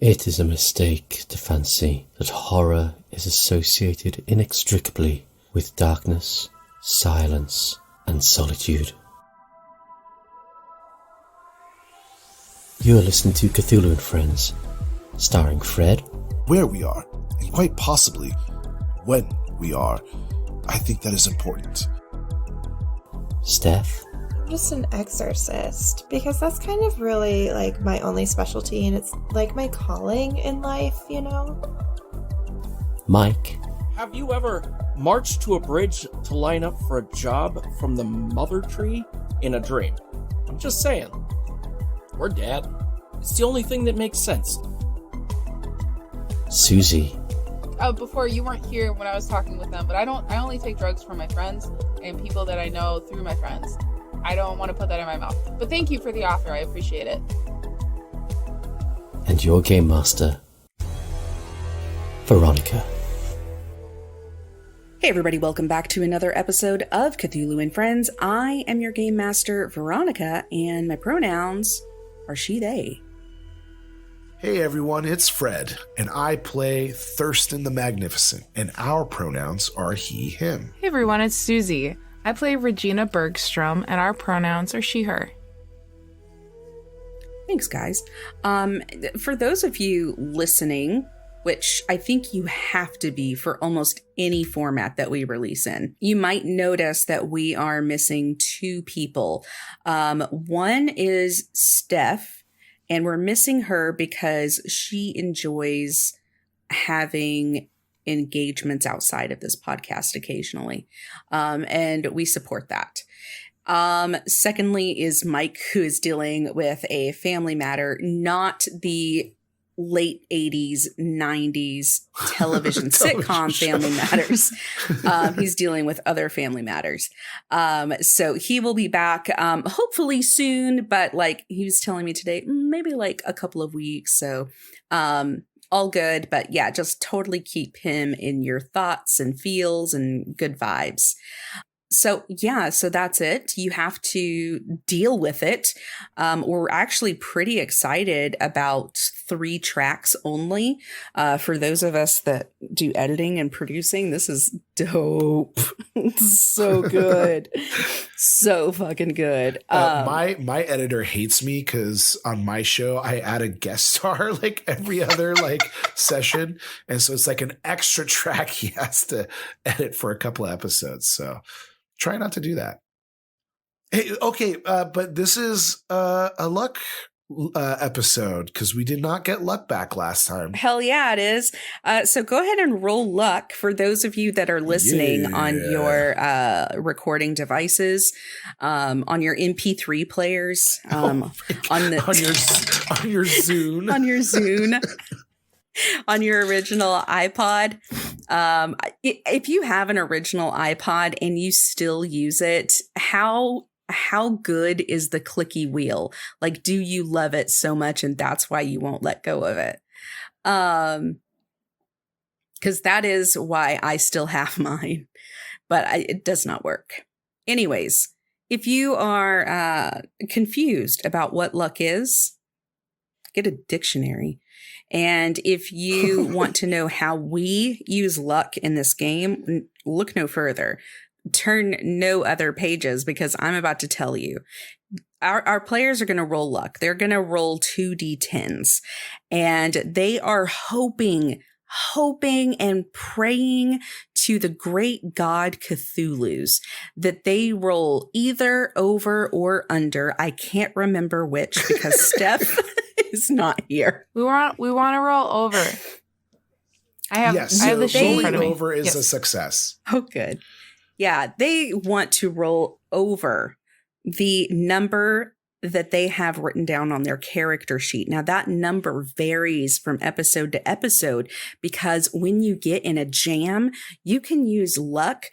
It is a mistake to fancy that horror is associated inextricably with darkness, silence, and solitude. You are listening to Cthulhu and Friends, starring Fred. Where we are, and quite possibly when we are, I think that is important. Steph. I'm just an exorcist, because that's kind of really like my only specialty, and it's like my calling in life, you know? Mike. Have you ever marched to a bridge to line up for a job from the mother tree in a dream? I'm just saying. Or Dad. It's the only thing that makes sense. Susie. Oh, before you weren't here when I was talking with them, but I only take drugs from my friends and people that I know through my friends. I don't want to put that in my mouth. But thank you for the offer. I appreciate it. And your game master, Veronica. Hey everybody, welcome back to another episode of Cthulhu and Friends. I am your game master, Veronica, and my pronouns are she, they. Hey everyone, it's Fred, and I play Thurston the Magnificent, and our pronouns are he, him. Hey everyone, it's Susie. I play Regina Bergstrom, and our pronouns are she, her. Thanks, guys. For those of you listening, which I think you have to be for almost any format that we release in, you might notice that we are missing two people. One is Steph, and we're missing her because she enjoys having engagements outside of this podcast occasionally. And we support that. Secondly is Mike, who is dealing with a family matter, not the late 80s, 90s television sitcom family matters. He's dealing with other family matters. So he will be back hopefully soon, but like he was telling me today, maybe like a couple of weeks. So all good, but yeah, just totally keep him in your thoughts and feels and good vibes. So yeah, so that's it. You have to deal with it. We're actually pretty excited about 3 tracks only. For those of us that do editing and producing, this is dope. So good. So fucking good. My editor hates me because on my show, I add a guest star like every other session. And so it's like an extra track he has to edit for a couple of episodes. So try not to do that. Hey, okay, but this is a luck episode because we did not get luck back last time. Hell yeah, it is. So go ahead and roll luck for those of you that are listening on your recording devices, on your MP3 players, on your Zune, on your Zune. On your original iPod. If you have an original iPod and you still use it, how good is the clicky wheel? Like, do you love it so much and that's why you won't let go of it? Because that is why I still have mine, but it does not work. Anyways, if you are confused about what luck is, get a dictionary. And if you want to know how we use luck in this game, look no further. Turn no other pages because I'm about to tell you. Our players are going to roll luck. They're going to roll 2d10s. And they are hoping and praying to the great god Cthulhu's that they roll either over or under. I can't remember which because Steph is not here. We want to roll over. I have the sheet in front of me. Over is a success. Oh, good. Yeah, they want to roll over the number that they have written down on their character sheet. Now, that number varies from episode to episode because when you get in a jam, you can use luck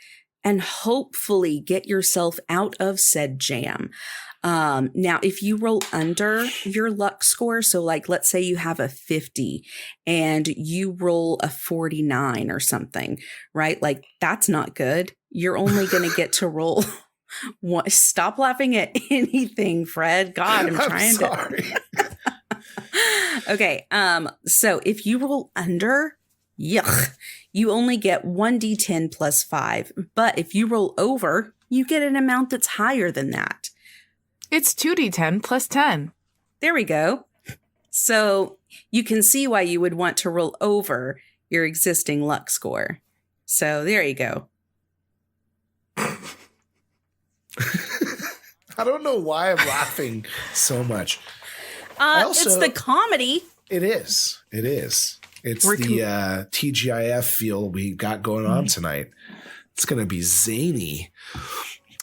and hopefully get yourself out of said jam. Now, if you roll under your luck score, so like, let's say you have a 50 and you roll a 49 or something, right? Like, that's not good. You're only going to get to roll one. Stop laughing at anything, Fred. God, I'm trying sorry. to. Okay. So if you roll under, yuck, you only get 1d10 plus 5. But if you roll over, you get an amount that's higher than that. It's 2d10 plus 10. There we go. So you can see why you would want to roll over your existing luck score. So there you go. I don't know why I'm laughing so much. It's the comedy. It is. It's the TGIF feel we got going on tonight. It's going to be zany.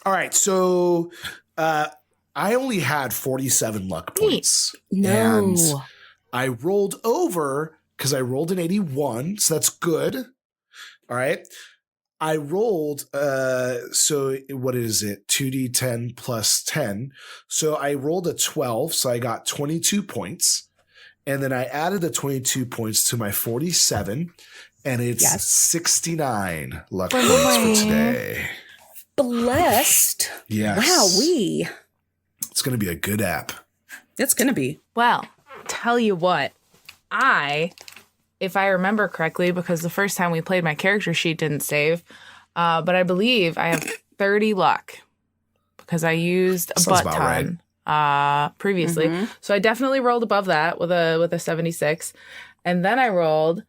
All right. So I only had 47 luck points. No. And I rolled over because I rolled an 81. So that's good. All right. I rolled, so what is it? 2d10 plus 10. So I rolled a 12. So I got 22 points. And then I added the 22 points to my 47. And it's 69 luck points for today. Blessed. Yes. Wowee. It's going to be a good app. It's going to be. Well, tell you what, if I remember correctly, because the first time we played my character sheet didn't save, but I believe I have 30 luck because I used a Sounds butt about ton previously. Mm-hmm. So I definitely rolled above that with a 76. And then I rolled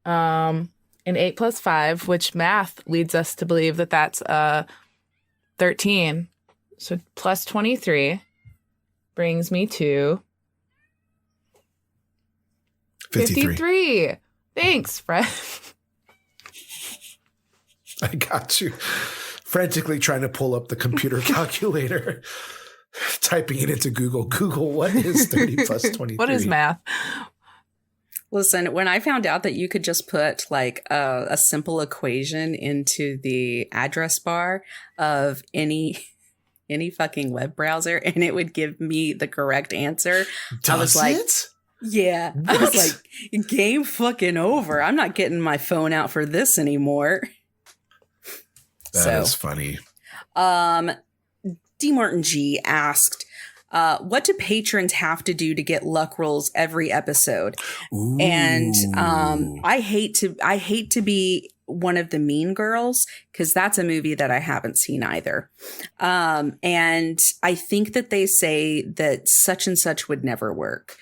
an 8 plus 5, which math leads us to believe that that's 13. So plus 23 brings me to 53. Thanks, Fred. I got you. Frantically trying to pull up the computer calculator, typing it into Google. Google, what is 30 plus 23? What is math? Listen, when I found out that you could just put like a simple equation into the address bar of any fucking web browser and it would give me the correct answer, I was like, yeah. What? I was like, game fucking over. I'm not getting my phone out for this anymore. That is funny. D. Martin G asked, what do patrons have to do to get luck rolls every episode? Ooh. And I hate to be one of the mean girls because that's a movie that I haven't seen either. And I think that they say that such and such would never work.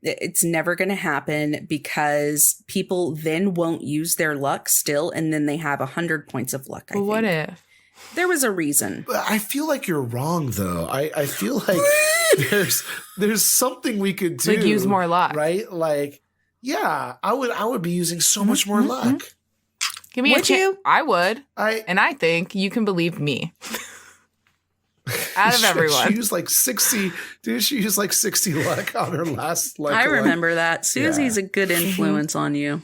It's never going to happen because people then won't use their luck still. And then they have 100 points of luck. Well, what if? There was a reason. I feel like you're wrong, though. I feel like there's something we could do. Like use more luck, right? Like, yeah, I would be using so much more luck. Give me a chance. I would, and I think you can believe me. Out of everyone, she used like 60. Didn't she use like 60 luck on her last? Like, I remember that. Susie's a good influence on you.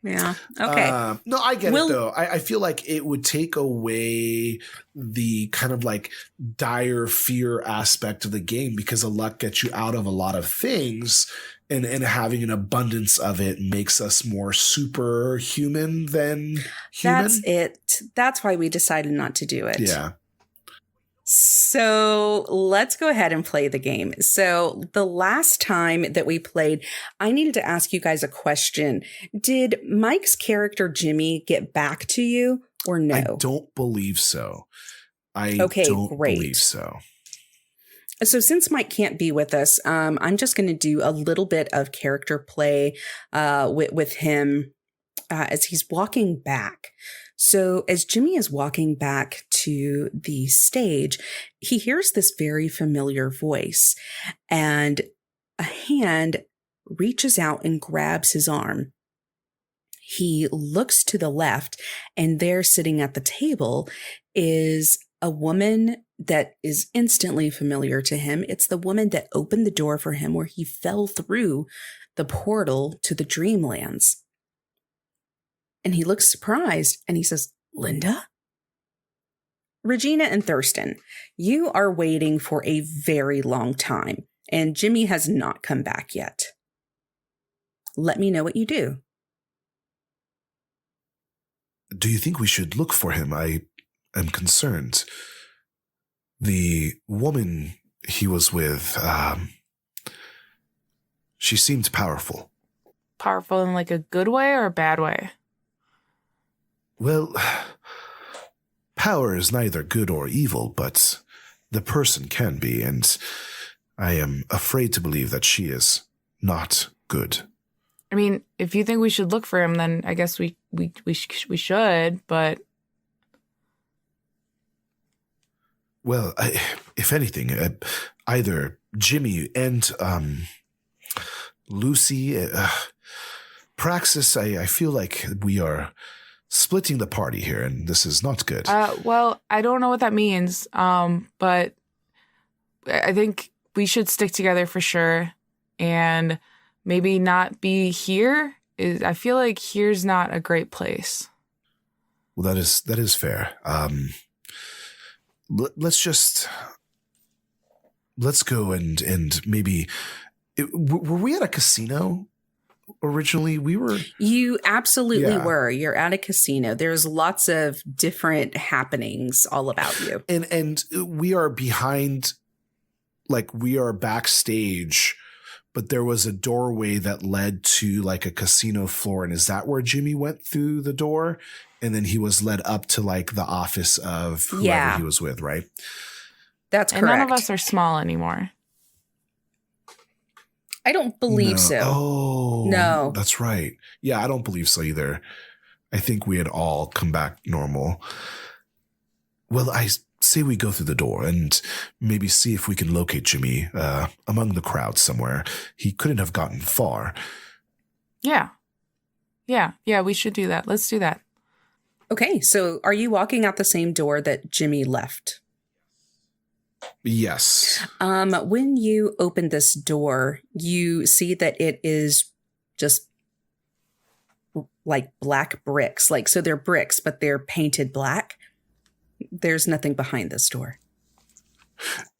Yeah. Okay. No, I get it though. I feel like it would take away the kind of like dire fear aspect of the game because the luck gets you out of a lot of things, and having an abundance of it makes us more superhuman than human. That's it. That's why we decided not to do it. Yeah. So let's go ahead and play the game. So the last time that we played, I needed to ask you guys a question. Did Mike's character Jimmy get back to you or no? I don't believe so. Great. Believe so. So since Mike can't be with us, I'm just going to do a little bit of character play with him as he's walking back. So as Jimmy is walking back to the stage, he hears this very familiar voice, and a hand reaches out and grabs his arm. He looks to the left, and there sitting at the table is a woman that is instantly familiar to him. It's the woman that opened the door for him where he fell through the portal to the Dreamlands. And he looks surprised and he says, Linda? Regina and Thurston, you are waiting for a very long time, and Jimmy has not come back yet. Let me know what you do. Do you think we should look for him? I am concerned. The woman he was with, She seemed powerful. Powerful in like a good way or a bad way? Well, power is neither good or evil, but the person can be, and I am afraid to believe that she is not good. I mean, if you think we should look for him, then I guess we should, but... Well, if anything, either Jimmy and Lucy, Praxis, I feel like we are splitting the party here, and this is not good. Well, I don't know what that means, but I think we should stick together for sure, and maybe not be here. I feel like here's not a great place. Well, that is fair. Let's go and maybe were we at a casino originally? We were. You absolutely were. You're at a casino. There's lots of different happenings all about you. And we are behind, like we are backstage, but there was a doorway that led to like a casino floor. And is that where Jimmy went through the door? And then he was led up to like the office of whoever he was with, right? That's correct. And none of us are small anymore. I don't believe so. Oh, no. That's right. Yeah, I don't believe so either. I think we had all come back normal. Well, I say we go through the door and maybe see if we can locate Jimmy among the crowd somewhere. He couldn't have gotten far. Yeah, we should do that. Let's do that. Okay, so are you walking out the same door that Jimmy left? Yes. When you open this door, you see that it is just like black bricks. Like, so they're bricks, but they're painted black. There's nothing behind this door.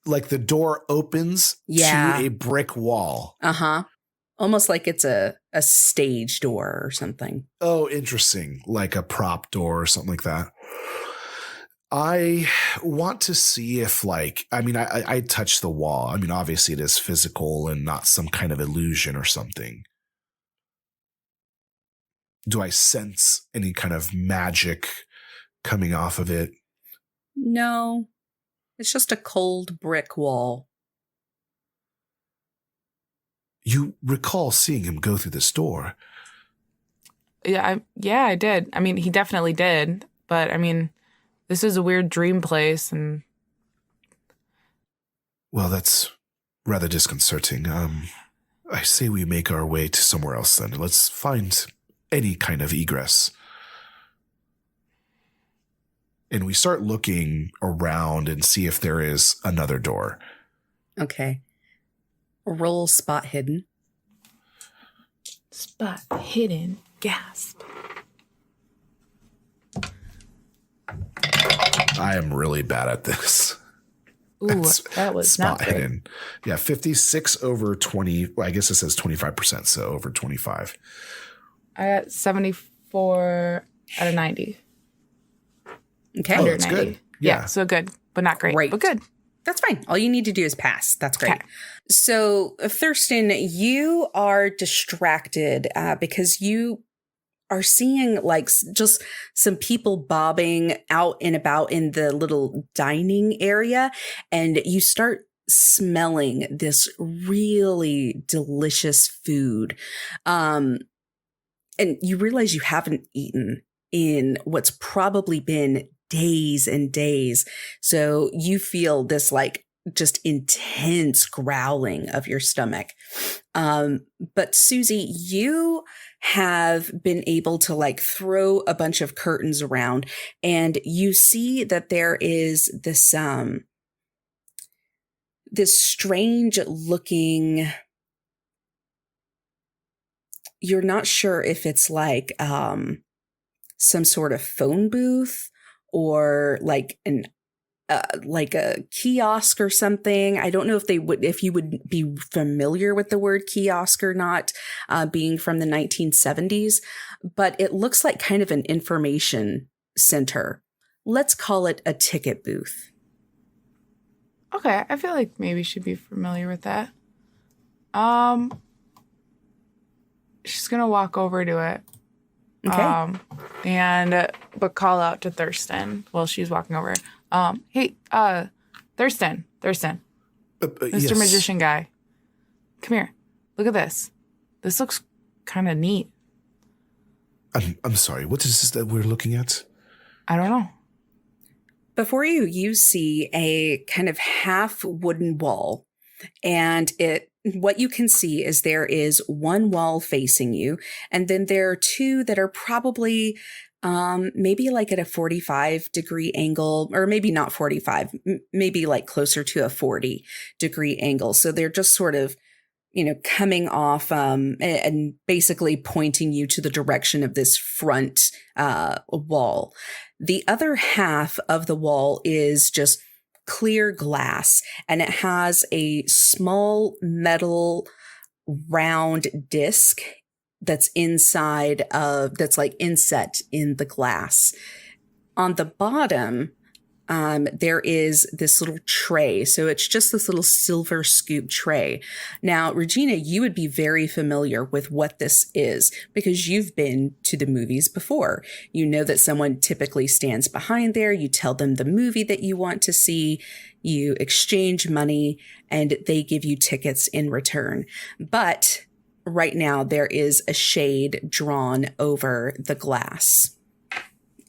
Like the door opens to a brick wall. Uh-huh. Almost like it's a stage door or something. Oh, interesting. Like a prop door or something like that. I want to see if I touch the wall. I mean, obviously it is physical and not some kind of illusion or something. Do I sense any kind of magic coming off of it? No. It's just a cold brick wall. You recall seeing him go through this door. Yeah, I did. I mean, he definitely did. But I mean, this is a weird dream place, and well, that's rather disconcerting. I say we make our way to somewhere else then. Let's find any kind of egress. And we start looking around and see if there is another door. Okay. Roll spot hidden. Spot hidden. Gasp. I am really bad at this. Ooh, that was spot not great. hidden. Yeah, 56 over 20. Well, I guess it says 25%, so over 25. I got 74 out of 90. Okay. Oh, that's 90. good. Yeah, so good, but not great. Great. But good. That's fine. All you need to do is pass. That's great. Okay. So, Thurston, you are distracted because you are seeing like just some people bobbing out and about in the little dining area, and you start smelling this really delicious food. And you realize you haven't eaten in what's probably been days and days. So you feel this like just intense growling of your stomach. But Susie, you have been able to like throw a bunch of curtains around, and you see that there is this, this strange looking, you're not sure if it's like, some sort of phone booth or like like a kiosk or something. I don't know if you would be familiar with the word kiosk or not, being from the 1970s, but it looks like kind of an information center. Let's call it a ticket booth. Okay, I feel like maybe she'd be familiar with that. she's gonna walk over to it. Okay. But call out to Thurston while she's walking over. Hey, Thurston, Mr. Yes. Magician guy, come here. Look at this. This looks kind of neat. I'm sorry. What is this that we're looking at? I don't know. Before you, you see a kind of half wooden wall, and what you can see is there is one wall facing you, and then there are two that are probably maybe like at a 45-degree angle, or maybe not 45, maybe like closer to a 40-degree angle. So they're just sort of, coming off and basically pointing you to the direction of this front wall. The other half of the wall is just clear glass, and it has a small metal round disc that's that's like inset in the glass. On the bottom, there is this little tray. So it's just this little silver scoop tray. Now, Regina, you would be very familiar with what this is because you've been to the movies before. You know that someone typically stands behind there. You tell them the movie that you want to see. You exchange money and they give you tickets in return. But right now there is a shade drawn over the glass.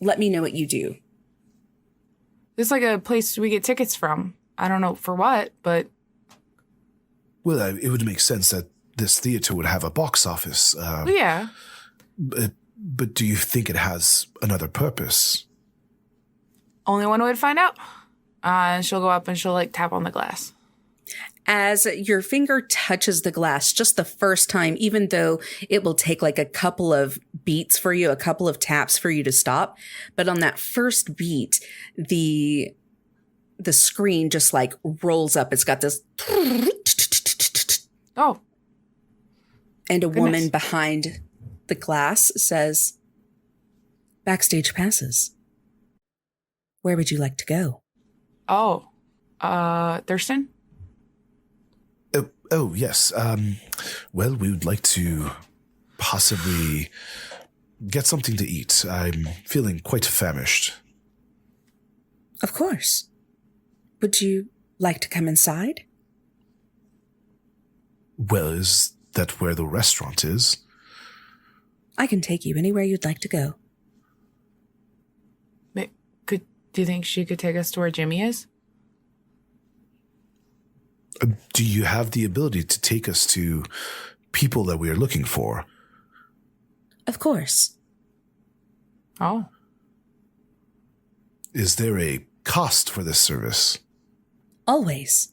Let me know what you do. It's like a place we get tickets from. I don't know for what, but... Well, it would make sense that this theater would have a box office. Yeah. But do you think it has another purpose? Only one would find out. And she'll go up and she'll like tap on the glass. As your finger touches the glass just the first time, even though it will take like a couple of beats for you, a couple of taps for you to stop. But on that first beat, the screen just like rolls up. It's got this. Oh. And a woman behind the glass says, "Backstage passes. Where would you like to go?" Oh. Thurston? Oh, yes. Well, we would like to possibly get something to eat. I'm feeling quite famished. Of course. Would you like to come inside? Well, is that where the restaurant is? I can take you anywhere you'd like to go. Do you think she could take us to where Jimmy is? Do you have the ability to take us to people that we are looking for? Of course. Oh. Is there a cost for this service? Always.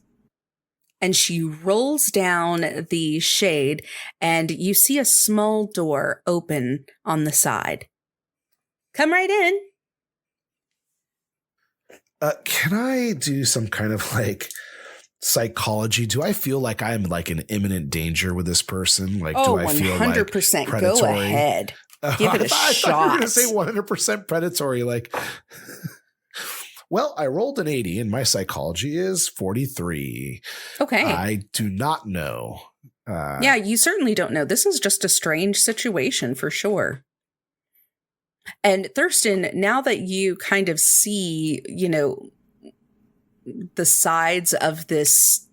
And she rolls down the shade, and you see a small door open on the side. Come right in. Can I do some kind of like psychology? Do I feel like I'm like in imminent danger with this person? Like, do I feel 100%. like predatory? Go ahead. Give it a I shot. thought you were going to say 100% predatory. Like, well, I rolled an 80 and my psychology is 43. Okay. I do not know. Yeah, you certainly don't know. This is just a strange situation for sure. And Thurston, now that you kind of see, the sides of this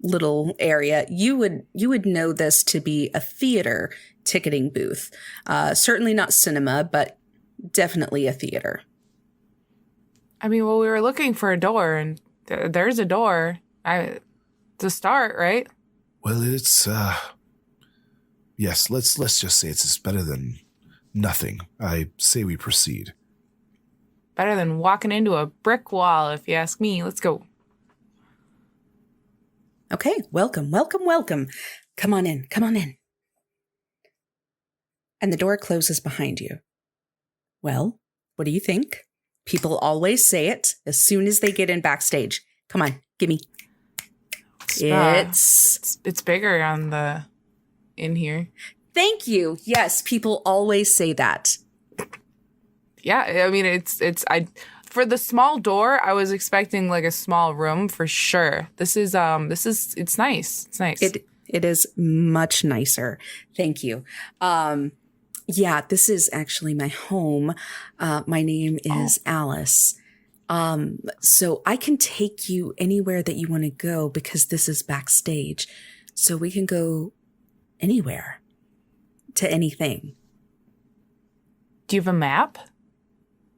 little area, you would know this to be a theater ticketing booth. Certainly not cinema, but definitely a theater. I mean, well, we were looking for a door, and there's a door to start, right? Well, it's yes. Let's just say it's better than nothing. I say we proceed. Better than walking into a brick wall, if you ask me. Let's go. Okay, welcome. Come on in. And the door closes behind you. Well, what do you think? People always say it as soon as they get in backstage. Come on, gimme. It's bigger in here. Thank you. Yes, people always say that. Yeah, I mean for the small door, I was expecting like a small room for sure. It's nice. It's nice. It is much nicer. Thank you. Yeah, this is actually my home. My name is Alice. So I can take you anywhere that you want to go because this is backstage. So we can go anywhere to anything. Do you have a map?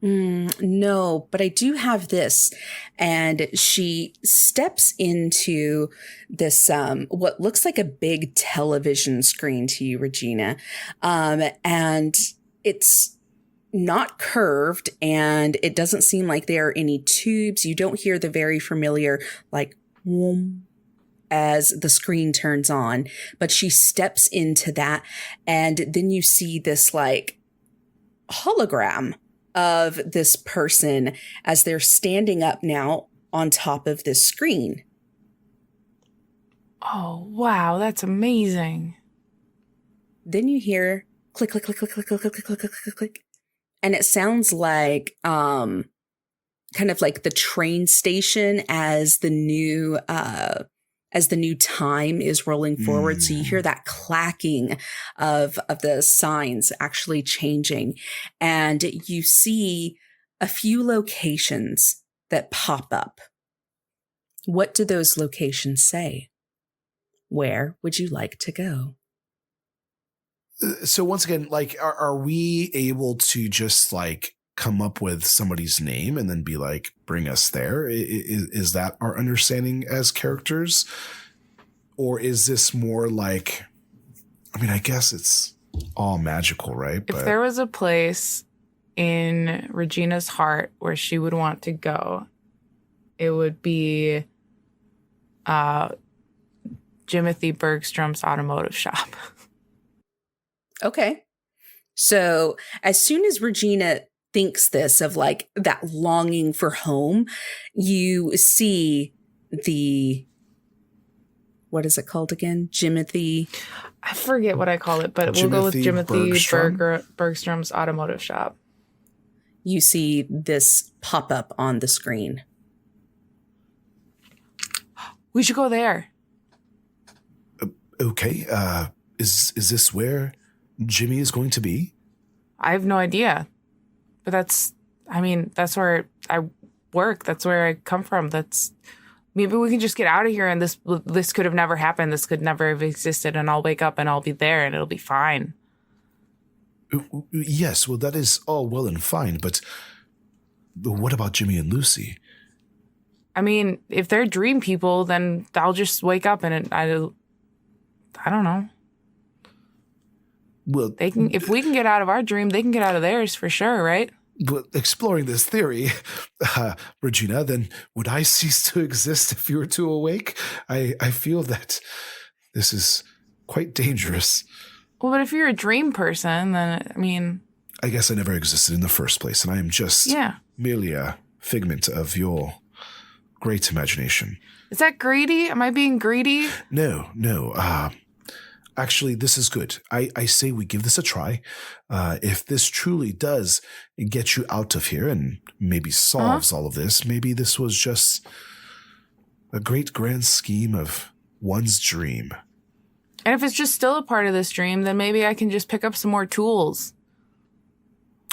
No, but I do have this. And she steps into this, what looks like a big television screen to you, Regina. And it's not curved and it doesn't seem like there are any tubes. You don't hear the very familiar, like, whoom, as the screen turns on, but she steps into that. And then you see this like hologram of this person as they're standing up now on top of this screen. Oh, wow, that's amazing. Then you hear click, click, click, click, click, click, click, click, click, click, click. And it sounds like, kind of like the train station as the new time is rolling forward. So you hear that clacking of the signs actually changing. And you see a few locations that pop up. What do those locations say? Where would you like to go? So once again, like, are we able to just like come up with somebody's name and then be like, bring us there? Is that our understanding as characters? Or is this more like, I mean, I guess it's all magical, right? If there was a place in Regina's heart where she would want to go, it would be Jimothy Bergstrom's automotive shop. Okay. So as soon as Regina thinks this of like that longing for home, you see what is it called again? Jimothy. I forget what I call it, but we'll go with Jimothy Bergstrom's automotive shop. You see this pop up on the screen. We should go there. Okay. Is this where Jimmy is going to be? I have no idea. But that's where I work. That's where I come from. Maybe we can just get out of here and this could have never happened. This could never have existed and I'll wake up and I'll be there and it'll be fine. Yes, well, that is all well and fine, but what about Jimmy and Lucy? I mean, if they're dream people, then I'll just wake up and I don't know. Well, if we can get out of our dream, they can get out of theirs for sure, right? But exploring this theory, Regina, then would I cease to exist if you were to awake? I feel that this is quite dangerous. Well, but if you're a dream person, then, I mean... I guess I never existed in the first place, and I am just merely a figment of your great imagination. Is that greedy? Am I being greedy? No. Actually, this is good. I say we give this a try. If this truly does get you out of here and maybe solves all of this, maybe this was just a great grand scheme of one's dream. And if it's just still a part of this dream, then maybe I can just pick up some more tools.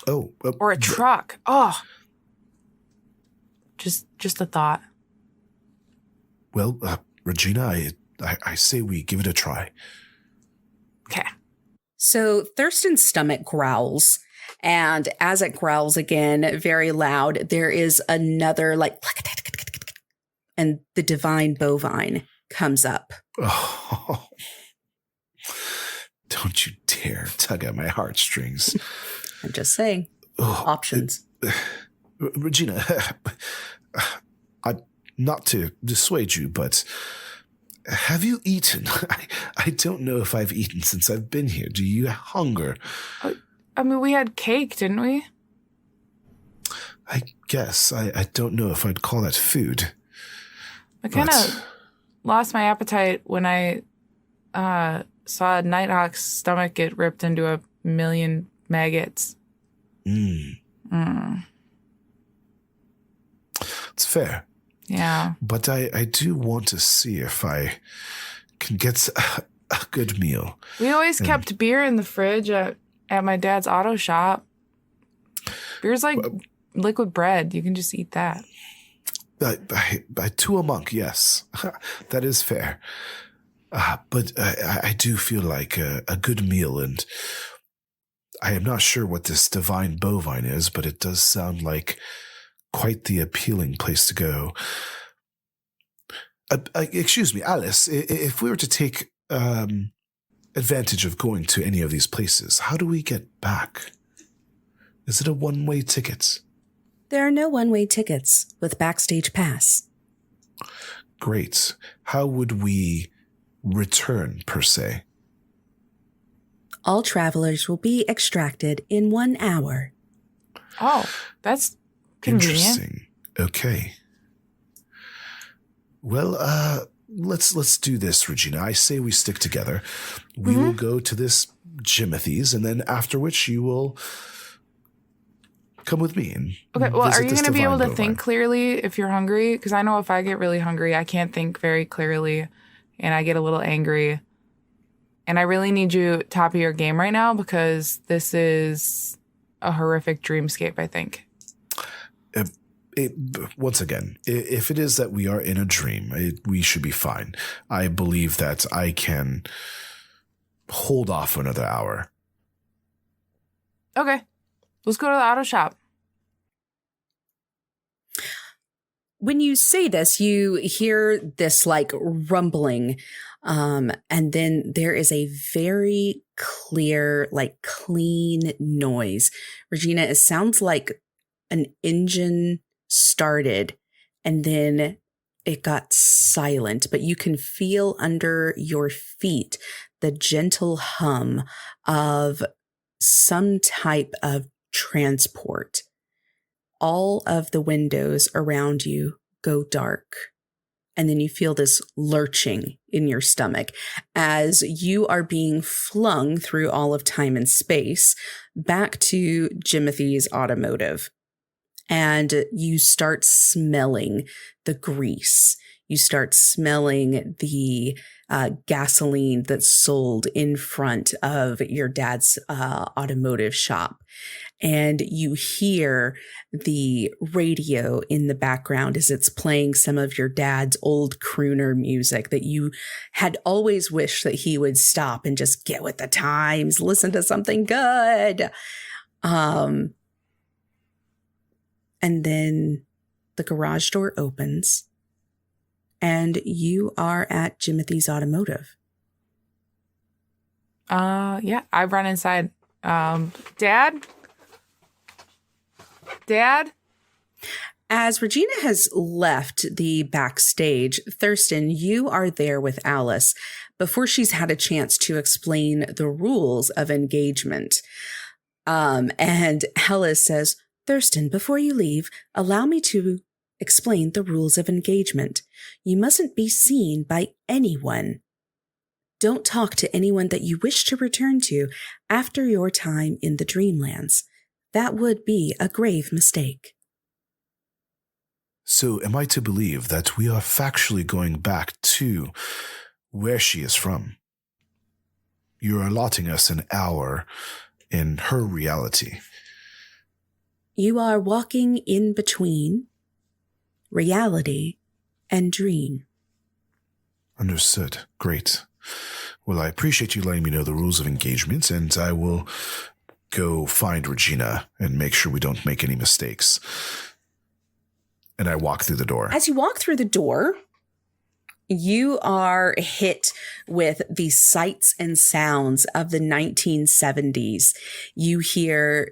Oh. Or a truck. Oh. Just a thought. Well, Regina, I say we give it a try. Okay. So Thurston's stomach growls, and as it growls again, very loud, there is another like, and the divine bovine comes up. Oh, don't you dare tug at my heartstrings. I'm just saying. Options. Regina, not to dissuade you, but have you eaten? I don't know if I've eaten since I've been here. Do you hunger? I mean, we had cake, didn't we? I guess. I don't know if I'd call that food. I kind of lost my appetite when I saw Nighthawk's stomach get ripped into a million maggots. It's fair. Yeah. But I do want to see if I can get a good meal. We always kept beer in the fridge at my dad's auto shop. Beer's like liquid bread. You can just eat that. To a monk, yes. That is fair. But I do feel like a good meal, and I am not sure what this divine bovine is, but it does sound like quite the appealing place to go. Excuse me, Alice, if we were to take advantage of going to any of these places, how do we get back? Is it a one-way ticket? There are no one-way tickets with Backstage Pass. Great. How would we return, per se? All travelers will be extracted in 1 hour. Oh, that's convenient. Interesting. Okay. Well, let's do this, Regina. I say we stick together. We will go to this Jimothy's, and then after which you will come with me. And okay, well, are you going to be able to think clearly if you're hungry? Because I know if I get really hungry, I can't think very clearly, and I get a little angry. And I really need you top of your game right now because this is a horrific dreamscape, I think. Once again, if it is that we are in a dream, we should be fine. I believe that I can hold off for another hour. Okay. Let's go to the auto shop. When you say this, you hear this like rumbling, and then there is a very clear, like clean noise. Regina, it sounds like an engine started and then it got silent, but you can feel under your feet the gentle hum of some type of transport. All of the windows around you go dark. And then you feel this lurching in your stomach as you are being flung through all of time and space back to Jimothy's Automotive. And you start smelling the grease. You start smelling the gasoline that's sold in front of your dad's automotive shop. And you hear the radio in the background as it's playing some of your dad's old crooner music that you had always wished that he would stop and just get with the times, listen to something good. And then the garage door opens and you are at Jimothy's Automotive. Yeah, I run inside. Dad? As Regina has left the backstage, Thurston, you are there with Alice before she's had a chance to explain the rules of engagement. And Alice says, Thurston, before you leave, allow me to explain the rules of engagement. You mustn't be seen by anyone. Don't talk to anyone that you wish to return to after your time in the Dreamlands. That would be a grave mistake. So am I to believe that we are factually going back to where she is from? You're allotting us an hour in her reality. You are walking in between reality and dream. Understood. Great. Well, I appreciate you letting me know the rules of engagement, and I will go find Regina and make sure we don't make any mistakes. And I walk through the door. As you walk through the door, you are hit with the sights and sounds of the 1970s. You hear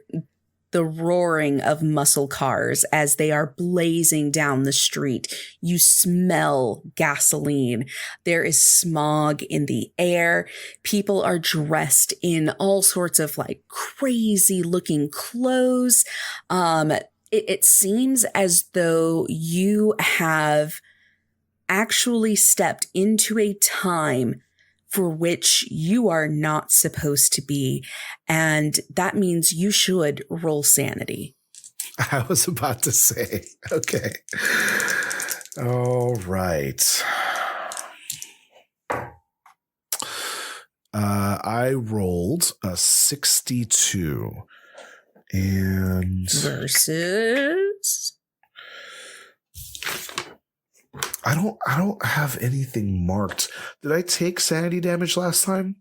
the roaring of muscle cars as they are blazing down the street. You smell gasoline. There is smog in the air. People are dressed in all sorts of like crazy looking clothes. It seems as though you have actually stepped into a time for which you are not supposed to be. And that means you should roll sanity. I was about to say, okay. All right. I rolled a 62. And versus I don't have anything marked. Did I take sanity damage last time?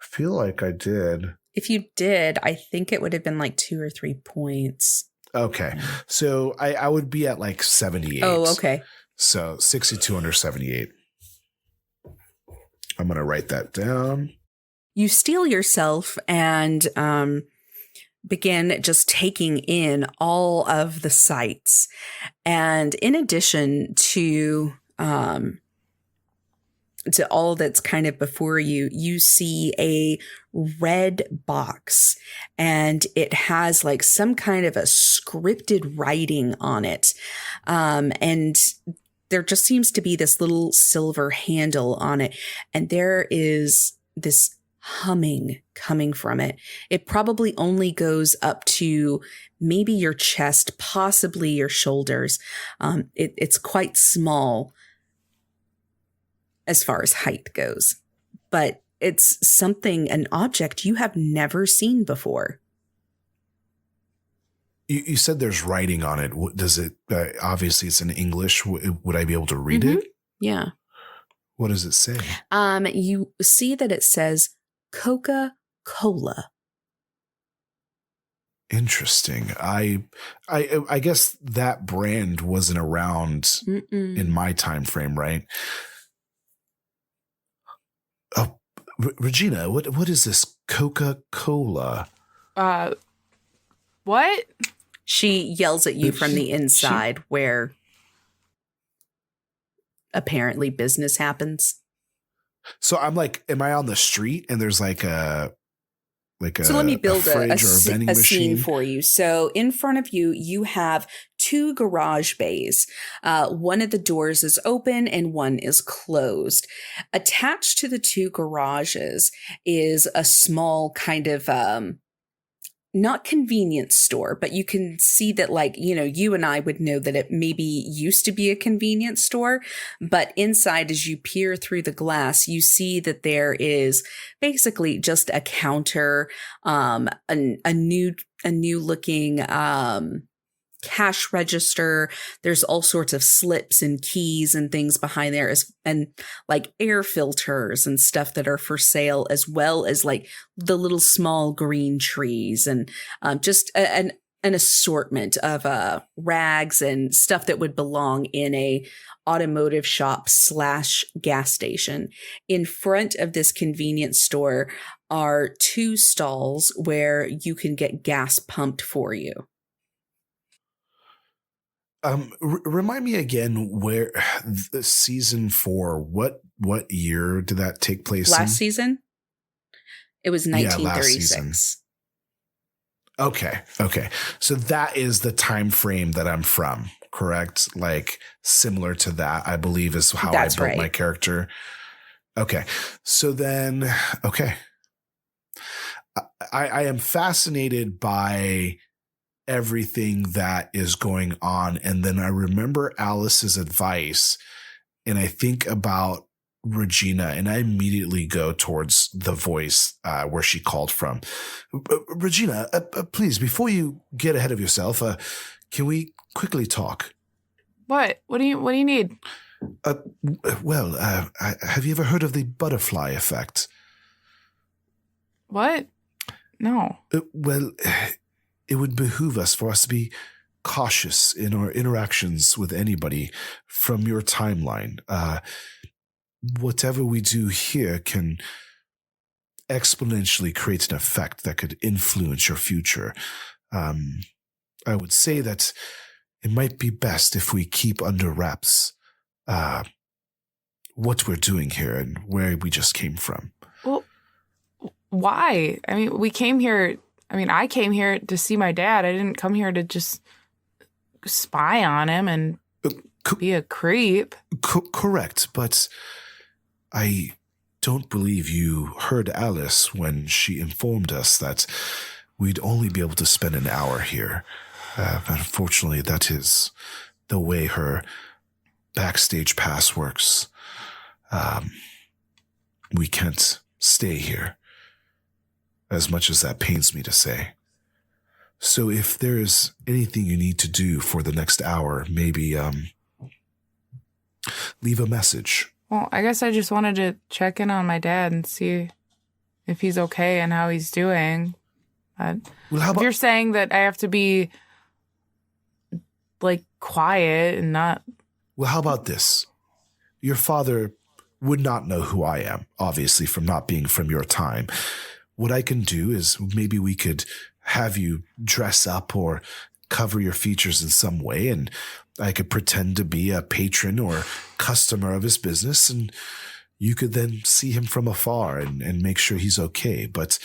I feel like I did. if you did, I think it would have been like 2 or 3 points. Okay. So I would be at like 78. Oh, okay. So 62 under 78. I'm going to write that down. You steel yourself and begin just taking in all of the sights. And in addition to all that's kind of before you, you see a red box, and it has like some kind of a scripted writing on it. And there just seems to be this little silver handle on it, and there is this humming coming from it. It probably only goes up to maybe your chest, possibly your shoulders. It's quite small as far as height goes, but it's something, an object you have never seen before. You said there's writing on it. Does it, obviously it's in English. Would I be able to read it? Yeah. What does it say? You see that it says Coca-Cola. Interesting. I guess that brand wasn't around in my time frame, right? Oh, Regina, what is this Coca-Cola? What? She yells at you from the inside where apparently business happens. So I'm like, am I on the street and there's like a so let me build a vending scene machine for you. So in front of you, you have 2 garage bays. One of the doors is open and one is closed. Attached to the 2 garages is a small kind of not convenience store, but you can see that, like, you know, you and I would know that it maybe used to be a convenience store, but inside, as you peer through the glass, you see that there is basically just a counter, a new looking, cash register. There's all sorts of slips and keys and things behind there, and like air filters and stuff that are for sale, as well as like the little small green trees and just an assortment of rags and stuff that would belong in a automotive shop / gas station. In front of this convenience store are 2 stalls where you can get gas pumped for you. Remind me again where the season 4, what year did that take place Last season? It was 1936. Yeah, last season. Okay. So that is the time frame that I'm from, correct? Like similar to that, I believe is how I built my character. Okay. So then, okay. I am fascinated by everything that is going on. And then I remember Alice's advice and I think about Regina and I immediately go towards the voice where she called from. Regina, please, before you get ahead of yourself, can we quickly talk? What? What do you need? Have you ever heard of the butterfly effect? What? No. It would behoove us for us to be cautious in our interactions with anybody from your timeline. Whatever we do here can exponentially create an effect that could influence your future. I would say that it might be best if we keep under wraps what we're doing here and where we just came from. Well, why? I mean, I came here to see my dad. I didn't come here to just spy on him and be a creep. Correct, but I don't believe you heard Alice when she informed us that we'd only be able to spend an hour here. Unfortunately, that is the way her backstage pass works. We can't stay here, as much as that pains me to say. So if there's anything you need to do for the next hour, maybe leave a message. Well, I guess I just wanted to check in on my dad and see if he's okay and how he's doing. Well, how if about you're saying that I have to be like quiet and not. Well, how about this? Your father would not know who I am, obviously, from not being from your time. What I can do is maybe we could have you dress up or cover your features in some way, and I could pretend to be a patron or customer of his business, and you could then see him from afar and make sure he's okay. But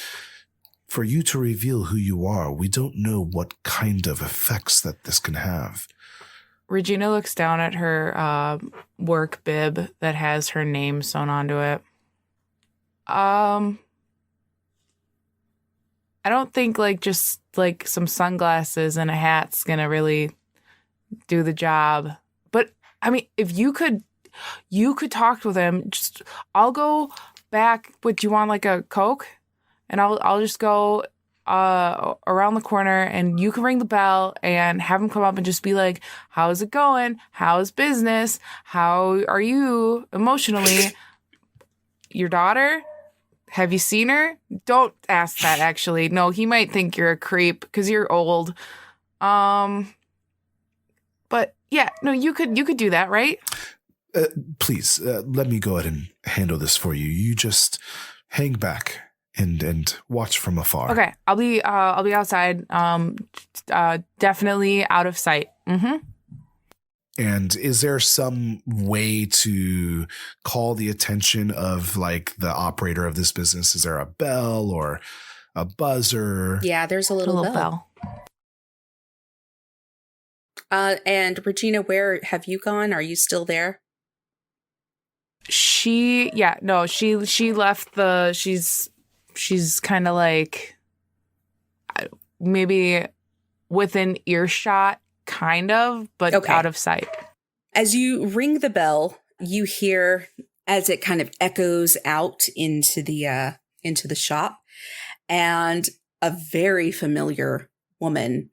for you to reveal who you are, we don't know what kind of effects that this can have. Regina looks down at her work bib that has her name sewn onto it. I don't think just some sunglasses and a hat's gonna really do the job. But I mean, if you could talk with him. I'll go back. Would you want like a Coke? And I'll just go around the corner, and you can ring the bell and have him come up and just be like, how's it going? How's business? How are you emotionally? Your daughter? Have you seen her? Don't ask that, actually. No, he might think you're a creep because you're old. But yeah, no, you could do that, right? Please, let me go ahead and handle this for you. You just hang back and watch from afar. Okay, I'll be outside. Definitely out of sight. Mm-hmm. And is there some way to call the attention of like the operator of this business? Is there a bell or a buzzer? Yeah, there's a little bell. And Regina, where have you gone? Are you still there? She left she's kind of like maybe within earshot, kind of, but out of sight. As you ring the bell, you hear as it kind of echoes out into the shop, and a very familiar woman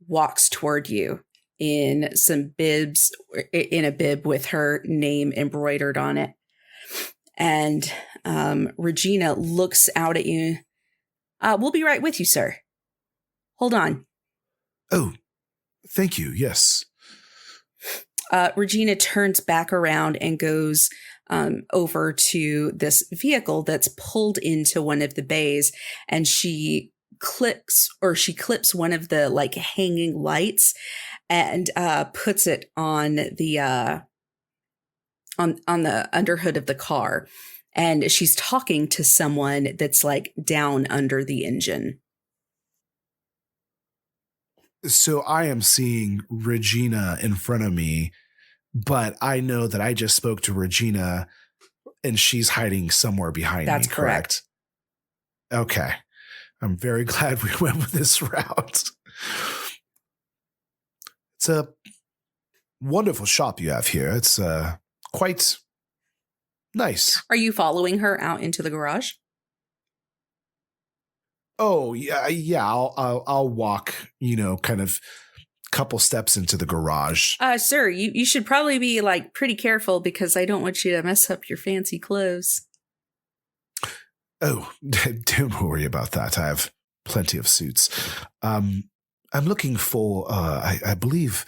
walks toward you in some bibs, in a bib with her name embroidered on it. And Regina looks out at you. We'll be right with you, sir. Hold on. Oh, thank you. Yes. Regina turns back around and goes over to this vehicle that's pulled into one of the bays, and she clips one of the like hanging lights and puts it on the on the underhood of the car. And she's talking to someone that's like down under the engine. So I am seeing Regina in front of me, but I know that I just spoke to Regina and she's hiding somewhere behind me. That's correct. Okay. I'm very glad we went with this route. It's a wonderful shop you have here. It's quite nice. Are you following her out into the garage? Oh, yeah. I'll walk, kind of couple steps into the garage. Sir, you should probably be like pretty careful because I don't want you to mess up your fancy clothes. Oh, don't worry about that. I have plenty of suits. I'm looking for, I believe,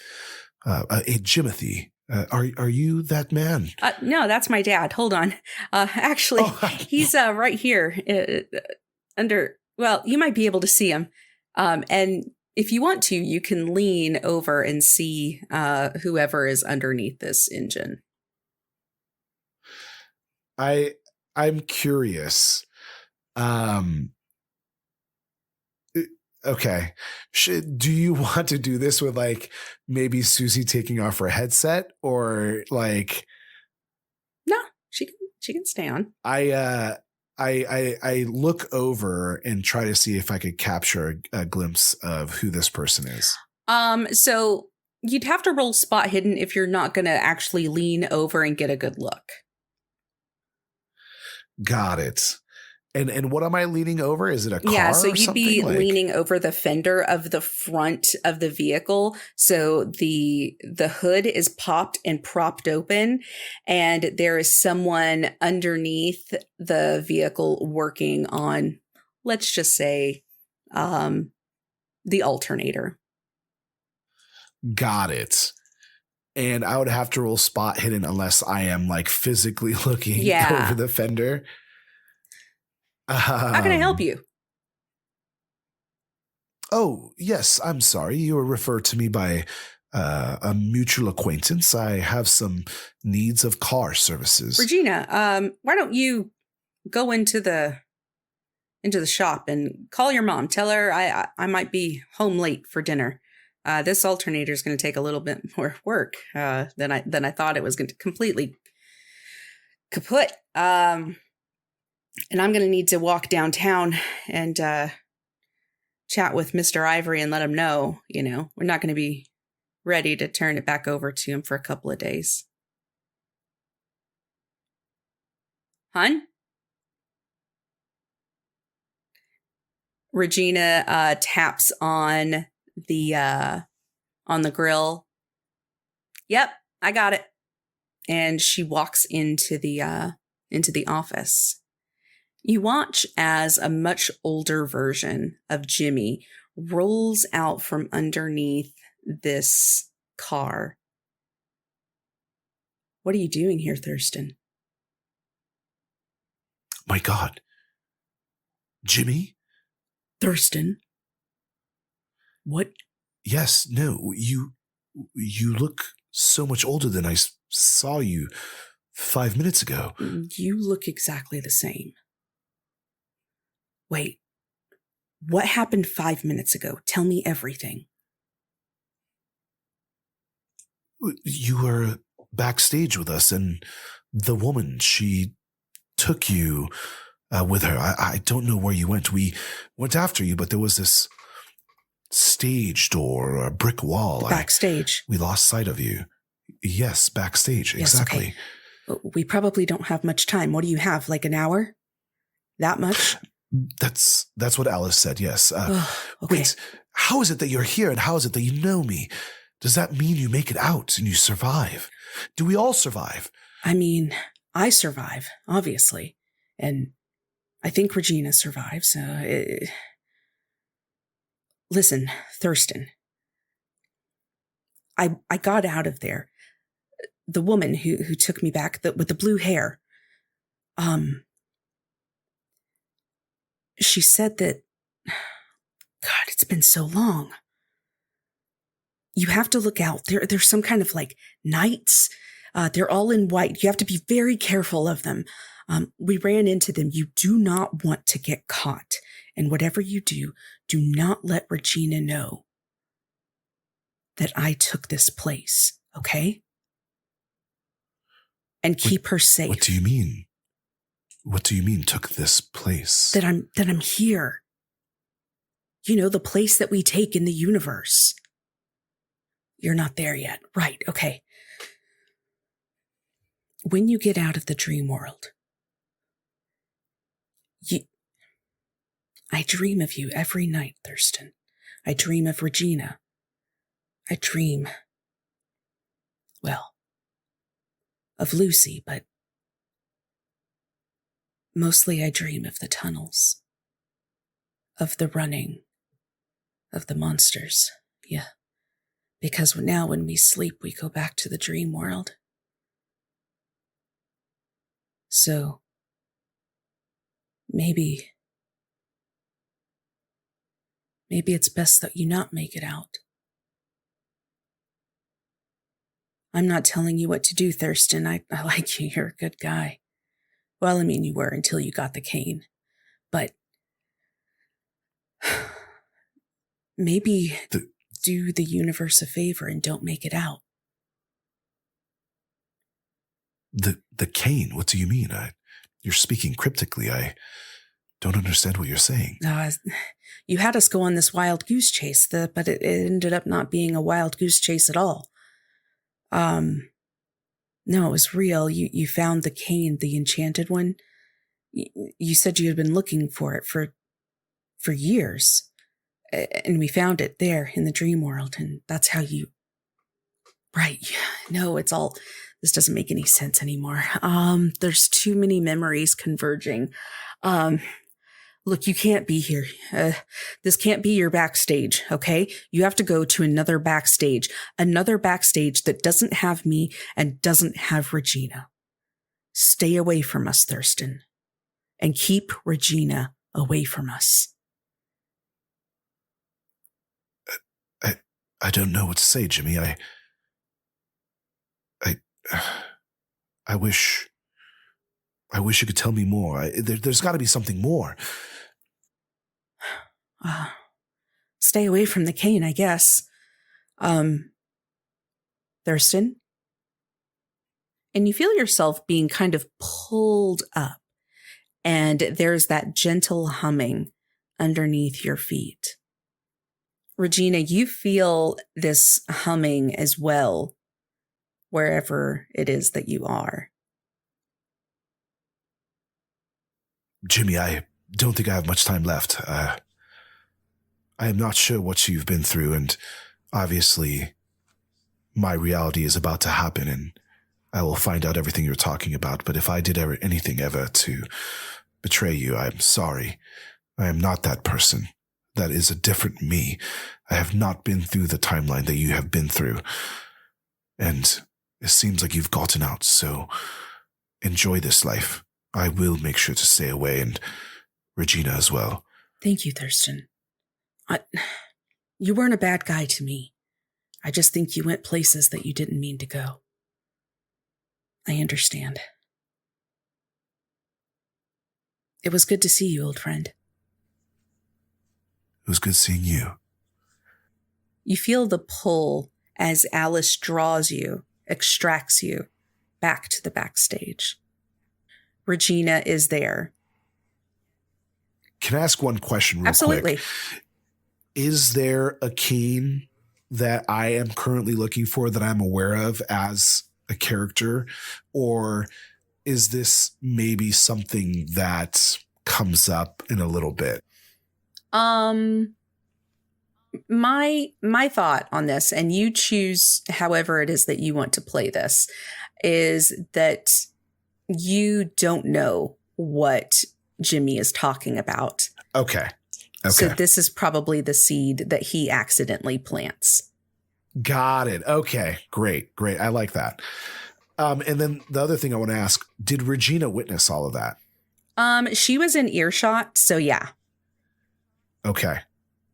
a Jimothy. Are you that man? No, that's my dad. Hold on. Actually, he's right here under. Well, you might be able to see him. And if you want to, you can lean over and see whoever is underneath this engine. I'm curious. Okay. Do you want to do this with like maybe Susie taking off her headset or like? No, she can stay on. I look over and try to see if I could capture a glimpse of who this person is. So you'd have to roll spot hidden if you're not going to actually lean over and get a good look. Got it. And what am I leaning over? Is it a car? Yeah, so or you'd something? be Like, leaning over the fender of the front of the vehicle. So the hood is popped and propped open, and there is someone underneath the vehicle working on, let's just say, the alternator. got it. And I would have to roll spot hidden unless I am like physically looking Yeah. over the fender. How can I help you? Oh, yes. I'm sorry. You were referred to me by a mutual acquaintance. I have some needs of car services. Regina, why don't you go into the shop and call your mom. Tell her I might be home late for dinner. This alternator is going to take a little bit more work than I thought it was going to completely kaput. And I'm going to need to walk downtown and chat with Mr. Ivory and let him know, we're not going to be ready to turn it back over to him for a couple of days. Hun? Regina taps on the grill. Yep, I got it. And she walks into the office. You watch as a much older version of Jimmy rolls out from underneath this car. What are you doing here, Thurston? My God. Jimmy? Thurston? What? Yes, no, you look so much older than I saw you 5 minutes ago. You look exactly the same. Wait, what happened 5 minutes ago? Tell me everything. You were backstage with us, and the woman, she took you with her. I don't know where you went. We went after you, but there was this stage door or a brick wall. Backstage. We lost sight of you. Yes, backstage. Yes, exactly. Okay. We probably don't have much time. What do you have, like an hour? That much? That's what Alice said, yes. Okay. Wait, how is it that you're here, and how is it that you know me? Does that mean you make it out and you survive? Do we all survive? I mean, I survive, obviously. And I think Regina survives. Listen, Thurston. I got out of there. The woman who took me back with the blue hair. She said that, God, it's been so long. You have to look out. There's some kind of like knights. They're all in white. You have to be very careful of them. We ran into them. You do not want to get caught. And whatever you do not let Regina know that I took this place, okay? And keep her safe. What do you mean? What do you mean took this place? That I'm here. The place that we take in the universe. You're not there yet. Right, okay. When you get out of the dream world, I dream of you every night, Thurston. I dream of Regina. I dream, well, of Lucy, but mostly I dream of the tunnels, of the running, of the monsters. Yeah. Because now when we sleep, we go back to the dream world. So, maybe it's best that you not make it out. I'm not telling you what to do, Thurston. I like you. You're a good guy. Well, I mean, you were until you got the cane. But maybe do the universe a favor and don't make it out. The cane? What do you mean? You're speaking cryptically. I don't understand what you're saying. You had us go on this wild goose chase, but it ended up not being a wild goose chase at all. No, it was real. You found the cane, the enchanted one, You said you had been looking for it for years. And we found it there in the dream world. And that's how you... Right. No, it's all... This doesn't make any sense anymore. There's too many memories converging. Look, you can't be here. This can't be your backstage, okay? You have to go to another backstage that doesn't have me and doesn't have Regina. Stay away from us, Thurston, and keep Regina away from us. I don't know what to say, Jimmy. I wish you could tell me more. There's got to be something more. Stay away from the cane, I guess. Thurston? And you feel yourself being kind of pulled up, and there's that gentle humming underneath your feet. Regina, you feel this humming as well, wherever it is that you are. Jimmy, I don't think I have much time left. I am not sure what you've been through, and obviously my reality is about to happen, and I will find out everything you're talking about. But if I did anything ever to betray you, I'm sorry. I am not that person. That is a different me. I have not been through the timeline that you have been through. And it seems like you've gotten out, so enjoy this life. I will make sure to stay away, and Regina as well. Thank you, Thurston. You weren't a bad guy to me. I just think you went places that you didn't mean to go. I understand. It was good to see you, old friend. It was good seeing you. You feel the pull as Alice draws you, extracts you back to the backstage. Regina is there. Can I ask one question real Absolutely. quick? Is there a cane that I am currently looking for that I'm aware of as a character? Or is this maybe something that comes up in a little bit? My thought on this, and you choose however it is that you want to play this, is that you don't know what Jimmy is talking about. Okay. So this is probably the seed that he accidentally plants. Got it. Okay. Great. I like that. And then the other thing I want to ask, did Regina witness all of that? She was in earshot, so yeah. Okay.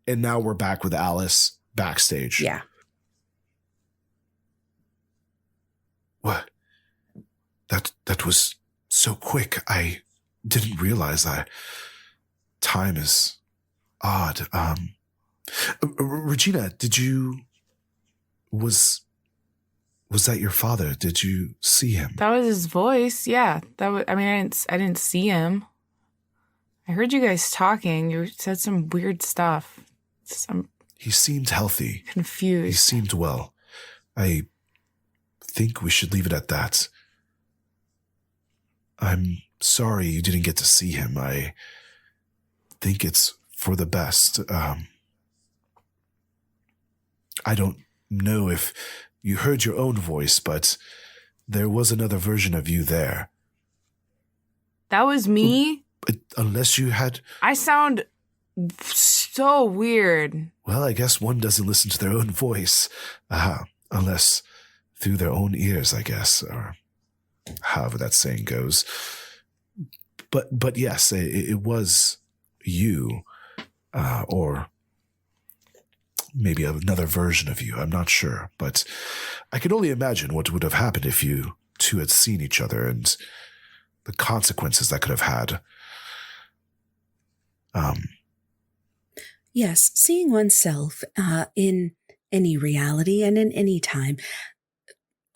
And now we're back with Alice backstage. Yeah. What? That was so quick. I didn't realize time is odd. Regina, was that your father? Did you see him? That was his voice. Yeah. I didn't see him. I heard you guys talking. You said some weird stuff. He seemed healthy. Confused. He seemed well. I think we should leave it at that. I'm sorry you didn't get to see him. I think it's for the best. I don't know if you heard your own voice, but there was another version of you there. That was me? Unless you had... I sound so weird. Well, I guess one doesn't listen to their own voice. Unless through their own ears, I guess, or however that saying goes. But yes, it was you, or maybe another version of you. I'm not sure, but I can only imagine what would have happened if you two had seen each other and the consequences that could have had. Yes, seeing oneself in any reality and in any time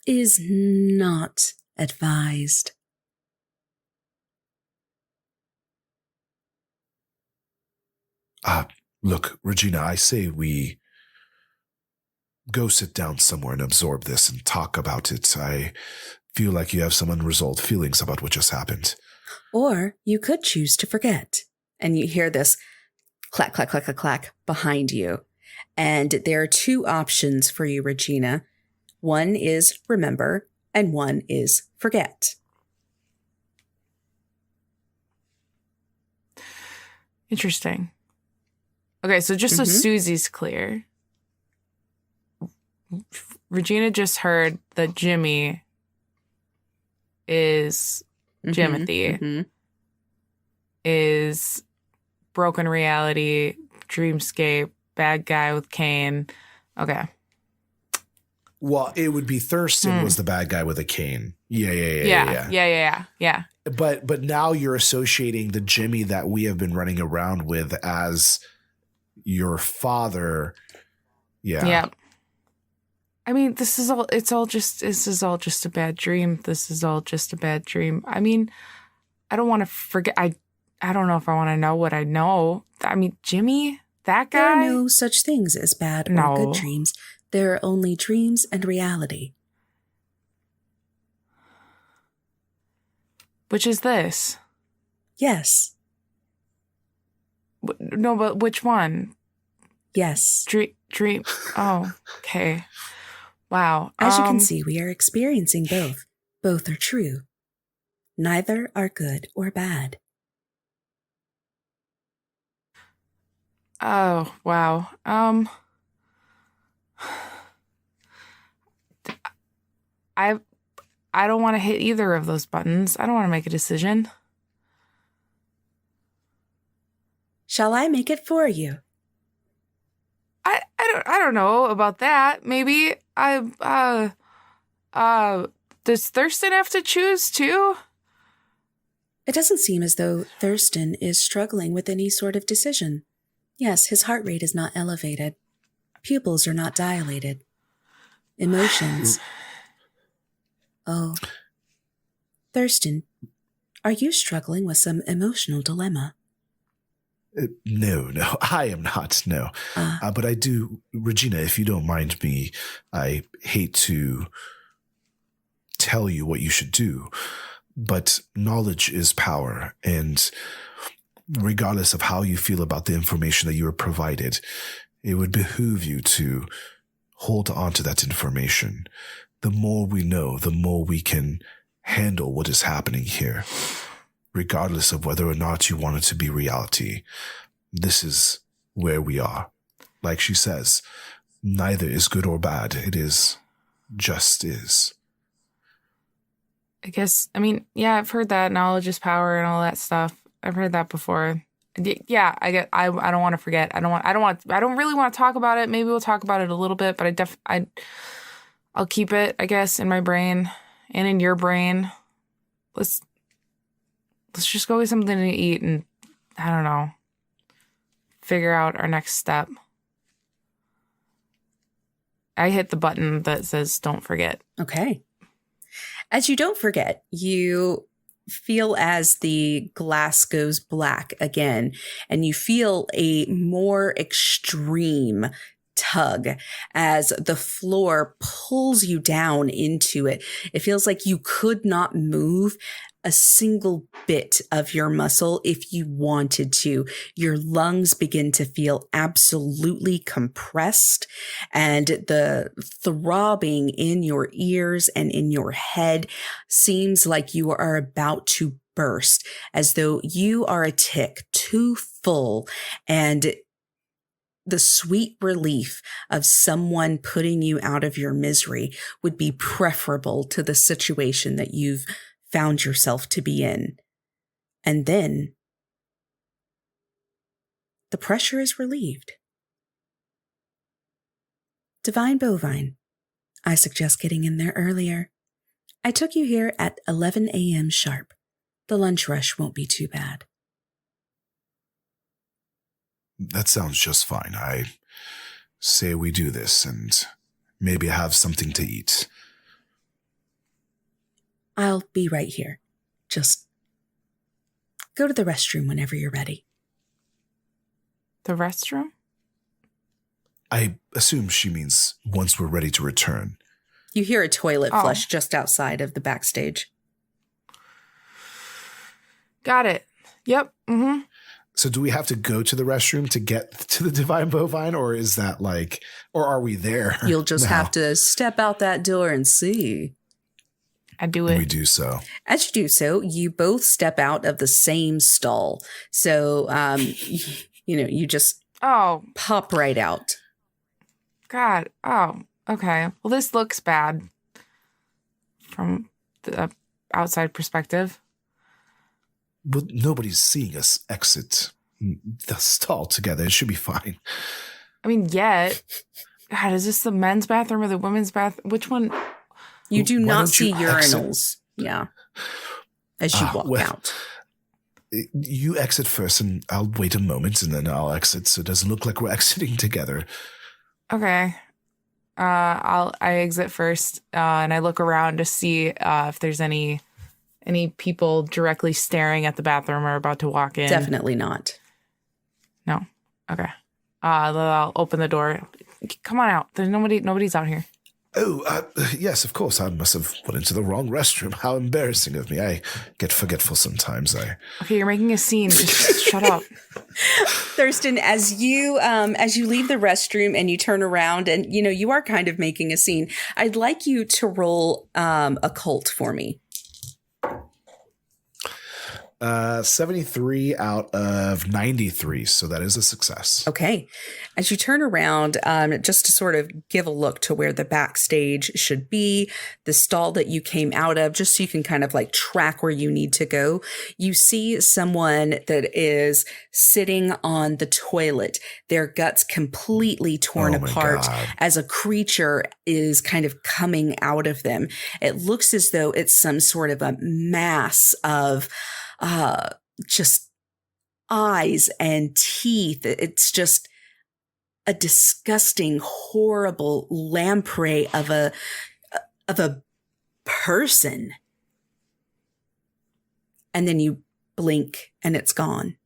is not advised. Look, Regina, I say we go sit down somewhere and absorb this and talk about it. I feel like you have some unresolved feelings about what just happened. Or you could choose to forget. And you hear this clack, clack, clack, clack, clack behind you. And there are two options for you, Regina. One is remember, and one is forget. Interesting. Okay, so just so Susie's clear, Regina just heard that Jimmy is Jimothy, is broken reality, dreamscape, bad guy with cane. Okay. Well, it would be Thurston was the bad guy with a cane. Yeah. But now you're associating the Jimmy that we have been running around with as your father. Yeah. Yep. I mean, this is all just a bad dream. This is all just a bad dream. I mean, I don't want to forget. I don't know if I want to know what I know. I mean, Jimmy, that guy. There are no such things as bad or good dreams. There are only dreams and reality. Which is this? Yes. No, but which one? Yes. Dream. Oh, okay. Wow. As you can see, we are experiencing both. Both are true. Neither are good or bad. Oh, wow. I don't want to hit either of those buttons. I don't want to make a decision. Shall I make it for you? I don't know about that. Maybe does Thurston have to choose too? It doesn't seem as though Thurston is struggling with any sort of decision. Yes, his heart rate is not elevated. Pupils are not dilated. Emotions. Oh. Thurston, are you struggling with some emotional dilemma? No, I am not, no. But I do, Regina, if you don't mind me, I hate to tell you what you should do, but knowledge is power, and regardless of how you feel about the information that you were provided, it would behoove you to hold on to that information. The more we know, the more we can handle what is happening here. Regardless of whether or not you want it to be reality, this is where we are. Like she says, neither is good or bad. It is just is. I guess, I mean, yeah, I've heard that knowledge is power and all that stuff. I've heard that before. Yeah, I don't want to forget. I don't really want to talk about it. Maybe we'll talk about it a little bit, but I'll keep it, I guess, in my brain and in your brain. Let's just go get something to eat and, I don't know, figure out our next step. I hit the button that says don't forget. Okay. As you don't forget, you feel as the glass goes black again, and you feel a more extreme tug as the floor pulls you down into it. It feels like you could not move a single bit of your muscle if you wanted to. Your lungs begin to feel absolutely compressed, and the throbbing in your ears and in your head seems like you are about to burst, as though you are a tick too full, and the sweet relief of someone putting you out of your misery would be preferable to the situation that you've found yourself to be in. And then the pressure is relieved. Divine Bovine, I suggest getting in there earlier. I took you here at 11 a.m. sharp. The lunch rush won't be too bad. That sounds just fine. I say we do this and maybe have something to eat. I'll be right here. Just go to the restroom whenever you're ready. The restroom? I assume she means once we're ready to return. You hear a toilet flush just outside of the backstage. Got it. Yep. Mm-hmm. So do we have to go to the restroom to get to the Divine Bovine, or is that like, or are we there? You'll just now? have to step out that door and see. I do And it. we do so. As you do so, you both step out of the same stall. So, you just Oh, pop right out. God. Oh, okay. Well, this looks bad from the outside perspective. But nobody's seeing us exit the stall together. It should be fine. I mean, yet. God, is this the men's bathroom or the women's bathroom? Which one? You do Why not don't see you exit? urinals. Yeah. As you walk well, out. You exit first, and I'll wait a moment, and then I'll exit, so it doesn't look like we're exiting together. Okay. I exit first, and I look around to see if there's any people directly staring at the bathroom or about to walk in. Definitely not. No. Okay. Then I'll open the door. Come on out. There's nobody's out here. Oh, yes, of course. I must have went into the wrong restroom. How embarrassing of me. I get forgetful sometimes. Okay, you're making a scene. Just shut up. Thurston, as you leave the restroom and you turn around and, you are kind of making a scene, I'd like you to roll occult for me. 73 out of 93, so that is a success. Okay. As you turn around, just to sort of give a look to where the backstage should be, the stall that you came out of, just so you can kind of like track where you need to go, you see someone that is sitting on the toilet, their guts completely torn apart God. as a creature is kind of coming out of them. It looks as though it's some sort of a mass of just eyes and teeth. It's just a disgusting, horrible lamprey of a person. And then you blink and it's gone.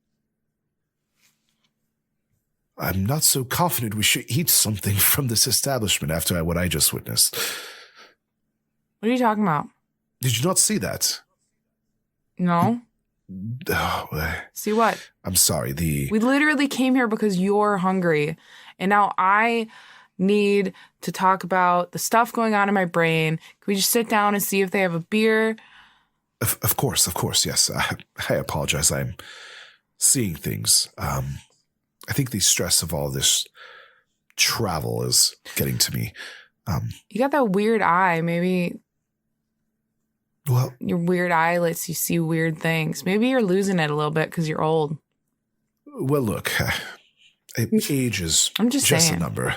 I'm not so confident we should eat something from this establishment after what I just witnessed. What are you talking about? Did you not see that? No. Oh, See what? I'm sorry. We literally came here because you're hungry. And now I need to talk about the stuff going on in my brain. Can we just sit down and see if they have a beer? Of course, yes. I apologize. I'm seeing things. I think the stress of all this travel is getting to me. You got that weird eye. Maybe Well, your weird eye lets you see weird things. Maybe you're losing it a little bit because you're old. look, age is I'm just a saying. number.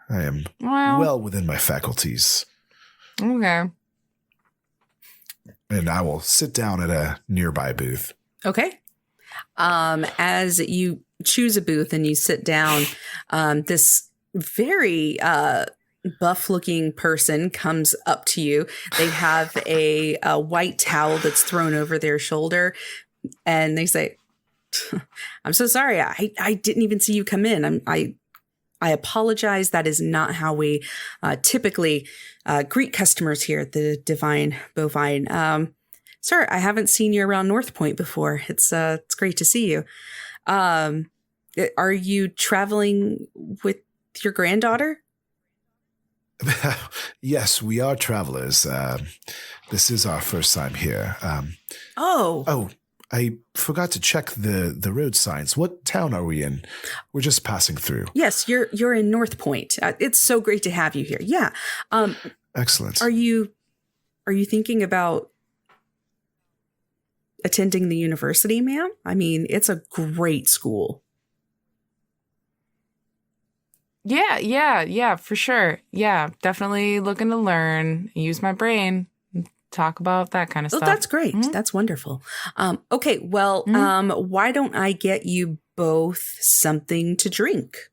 I am Well, well within my faculties, okay. and I will sit down at a nearby booth. Okay. As you choose a booth and you sit down, this very buff-looking person comes up to you. They have a white towel that's thrown over their shoulder, and they say, "I'm so sorry. I didn't even see you come in. I apologize. That is not how we typically greet customers here at the Divine Bovine. Sir, I haven't seen you around North Point before. It's great to see you. Are you traveling with your granddaughter?" Yes, we are travelers. This is our first time here. Oh, I forgot to check the road signs. What town are we in? We're just passing through. Yes, you're in North Point. It's so great to have you here. Yeah. Excellent. Are you thinking about attending the university, ma'am? I mean, it's a great school. Yeah, for sure. Yeah, definitely looking to learn, use my brain, talk about that kind of Oh, stuff. that's great. Mhm. That's wonderful. Okay, well, why don't I get you both something to drink?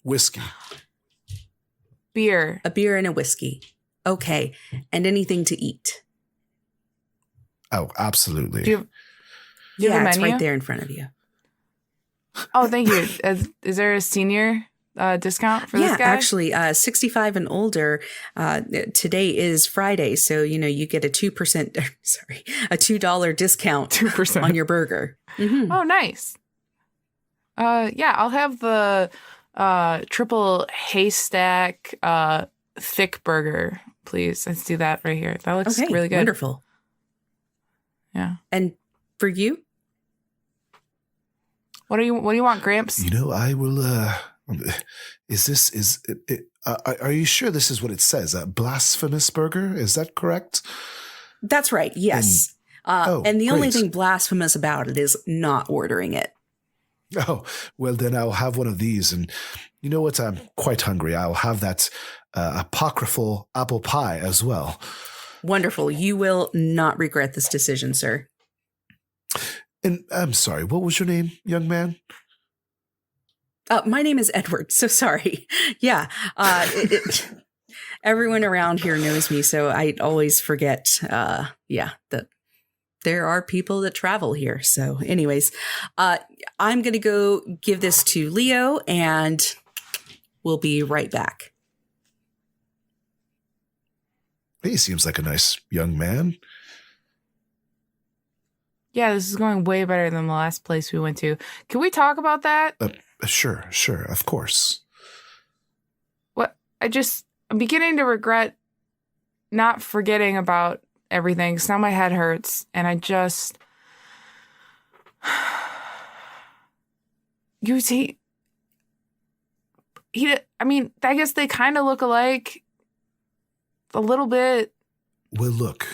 Whiskey. Beer. A beer and a whiskey. Okay, and anything to eat. Oh, absolutely. Do you have a It's menu? right there in front of you. Oh, thank you. Is there a senior discount for this guy? Actually, 65 and older. Today is Friday, so you get a 2%. Sorry, a $2 discount 2% on your burger. Mm-hmm. Oh, nice. Yeah, I'll have the triple haystack thick burger, please. Let's do that right here. That looks really good. Wonderful. Yeah. And for you, what do you want, Gramps? I will. Are you sure this is what it says? A blasphemous burger? Is that correct? that's right. Yes. And the only great. thing blasphemous about it is not ordering it. Oh, well, then I'll have one of these. And you know what? I'm quite hungry. I'll have that apocryphal apple pie as well. Wonderful. You will not regret this decision, sir. And I'm sorry, what was your name, young man? My name is Edward. So sorry. Yeah. Everyone around here knows me, so I always forget. That there are people that travel here. So, anyways, I'm going to go give this to Leo, and we'll be right back. He seems like a nice young man. Yeah, this is going way better than the last place we went to. Can we talk about that? Sure, of course. I'm beginning to regret not forgetting about everything, because now my head hurts, and I just... I guess they kind of look alike. A little bit. Well, look,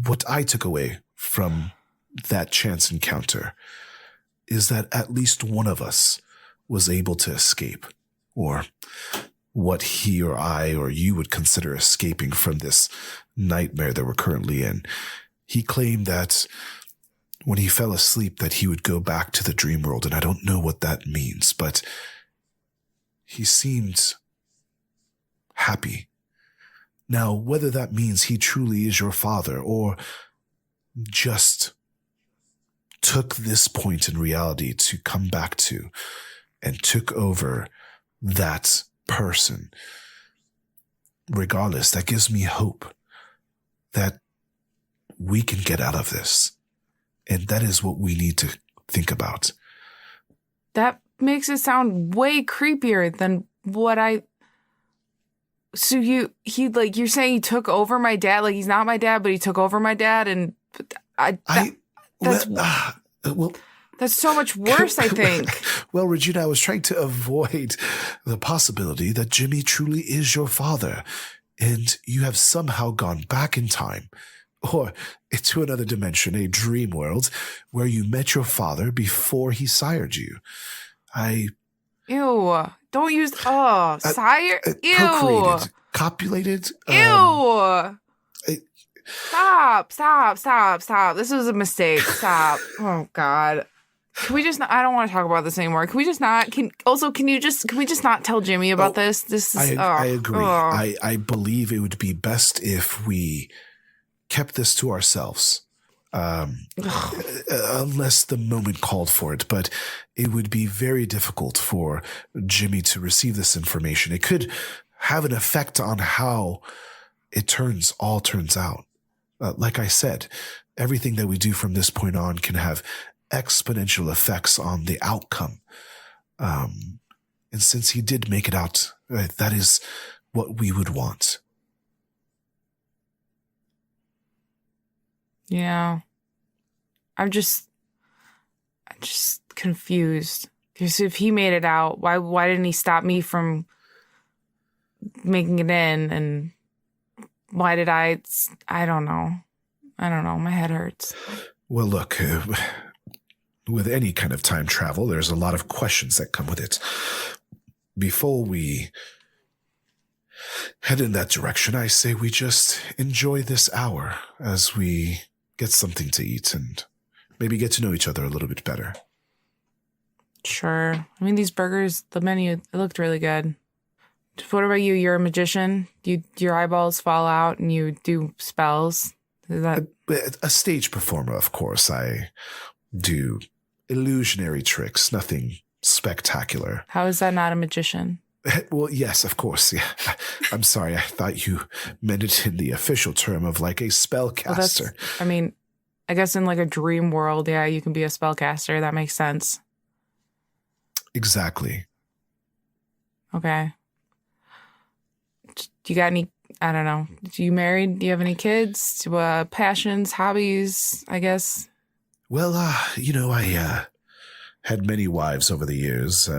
what I took away from that chance encounter is that at least one of us was able to escape, or what he or I or you would consider escaping from this nightmare that we're currently in. He claimed that when he fell asleep that he would go back to the dream world, and I don't know what that means, but he seemed happy. Now, whether that means he truly is your father or just took this point in reality to come back to and took over that person, regardless, that gives me hope that we can get out of this. And that is what we need to think about. That makes it sound way creepier than what I... So you're saying he took over my dad? Like, he's not my dad, but he took over my dad, and that's so much worse, I think. Well, Regina, I was trying to avoid the possibility that Jimmy truly is your father, and you have somehow gone back in time, or into another dimension, a dream world, where you met your father before he sired you. Ew. Don't use, sire? Ew. Procreated. Copulated. Ew. Stop. This was a mistake. Stop. Oh, God. Can we just not, I don't want to talk about this anymore. Can we just not, can we just not tell Jimmy about this? This is, I agree. I believe it would be best if we kept this to ourselves. Unless the moment called for it, but it would be very difficult for Jimmy to receive this information. It could have an effect on how it turns out. Like I said, everything that we do from this point on can have exponential effects on the outcome. And since he did make it out, that is what we would want. Yeah. I'm just confused. Because if he made it out, why didn't he stop me from making it in? And why did I don't know. My head hurts. Well, look, with any kind of time travel, there's a lot of questions that come with it. Before we head in that direction, I say we just enjoy this hour as we get something to eat and maybe get to know each other a little bit better. Sure. I mean, these burgers, the menu, it looked really good. What about you? You're a magician? Your eyeballs fall out and you do spells? Is that... A stage performer, of course. I do illusionary tricks, nothing spectacular. How is that not a magician? Well, yes, of course. Yeah. I'm sorry. I thought you meant it in the official term of like a spellcaster. Well, I guess in like a dream world, yeah, you can be a spellcaster. That makes sense. Exactly. Okay. Do you got any, I don't know, do you married? Do you have any kids? Passions, hobbies, I guess? Well, I had many wives over the years.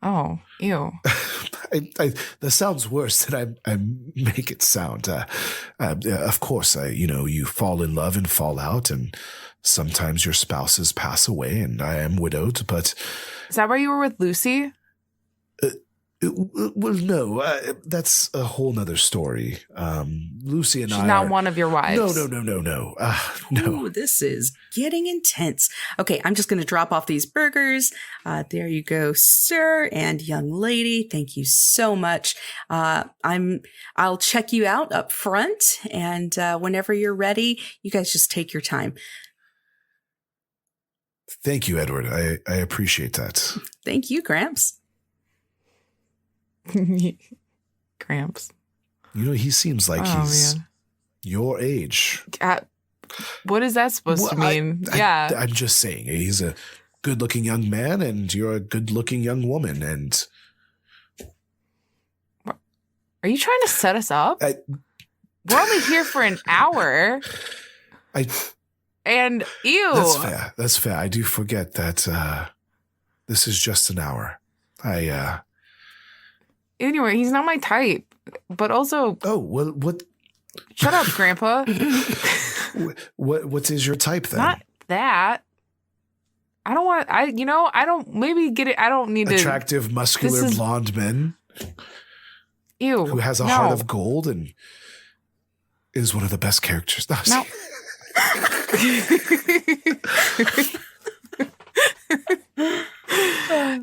Oh, ew. That sounds worse than I make it sound. Of course, you fall in love and fall out, and sometimes your spouses pass away, and I am widowed, but... Is that why you were with Lucy? Well, no, that's a whole nother story. Lucy and She's I not one of your wives. No. No. Ooh, this is getting intense. Okay, I'm just going to drop off these burgers. There you go, sir and young lady. Thank you so much. I'll check you out up front, and whenever you're ready, you guys just take your time. Thank you, Edward. I appreciate that. Thank you, Gramps. Cramps. He seems like he's your age. What is that supposed to mean? I'm just saying, he's a good-looking young man, and you're a good-looking young woman, and... Are you trying to set us up? We're only here for an hour. And ew. That's fair. I do forget that this is just an hour. Anyway, he's not my type. But also... Oh, well, what... Shut up, Grandpa. What is your type, then? Not that. I don't want... I don't... Maybe get it... I don't need Attractive, muscular, blonde men? Ew. Who has a heart of gold and is one of the best characters. No.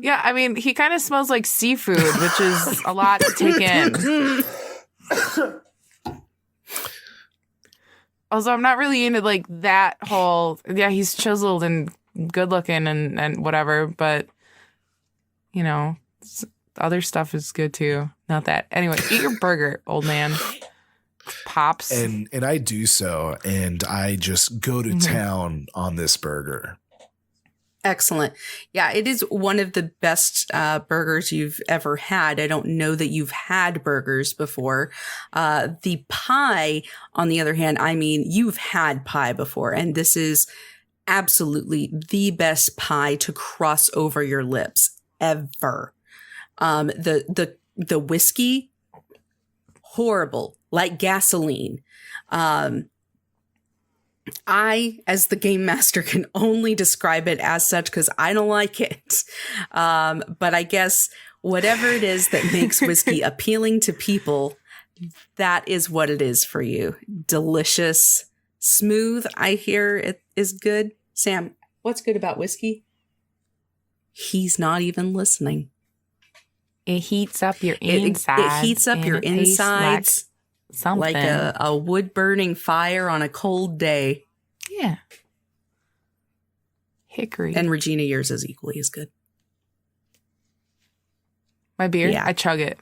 Yeah, he kind of smells like seafood, which is a lot to take in. Also, I'm not really into like that whole, he's chiseled and good looking and whatever, but other stuff is good too. Not that. Anyway, eat your burger, old man. Pops. And I do so, and I just go to town on this burger. Excellent. Yeah, it is one of the best burgers you've ever had. I don't know that you've had burgers before. The pie, on the other hand, you've had pie before, and this is absolutely the best pie to cross over your lips ever. The whiskey, horrible, like gasoline. I, as the game master, can only describe it as such because I don't like it. But I guess whatever it is that makes whiskey appealing to people, that is what it is for you. Delicious, smooth, I hear it is good. Sam, what's good about whiskey? He's not even listening. It heats up your insides. It heats up your insides. Something. Like a wood-burning fire on a cold day. Yeah. Hickory. And Regina, yours is equally as good. My beer? Yeah. I chug it.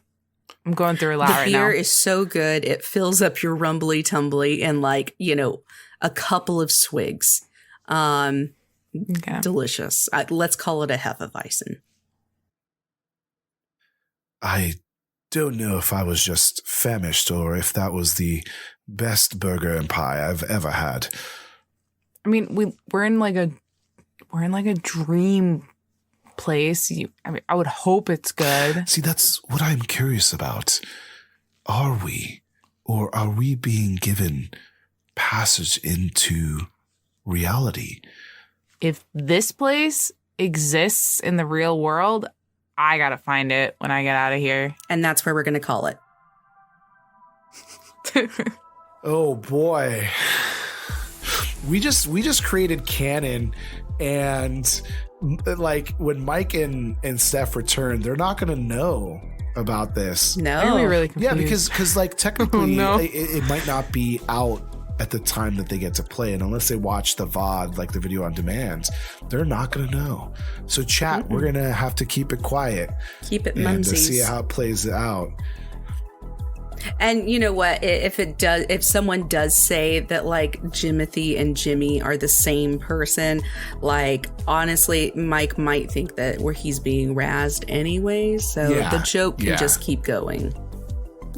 I'm going through a lot right now. The beer is so good. It fills up your rumbly-tumbly in a couple of swigs. Okay. Delicious. Let's call it a Hefeweizen. I don't know if I was just famished or if that was the best burger and pie I've ever had. We're in like a dream place. I would hope it's good. See, that's what I'm curious about. Are we, or are we being given passage into reality? If this place exists in the real world, I gotta find it when I get out of here. And that's where we're going to call it. Oh, boy. We just created canon, and like when Mike and Steph return, they're not going to know about this. No. I'm gonna be really confused. Yeah, because like technically it might not be out at the time that they get to play. And unless they watch the VOD, like the video on demand, they're not going to know. So chat, we're going to have to keep it quiet. Keep it and mumsies. see how it plays out. And you know what? If someone does say that like Jimothy and Jimmy are the same person, like honestly, Mike might think that where he's being razzed anyway. So the joke can just keep going.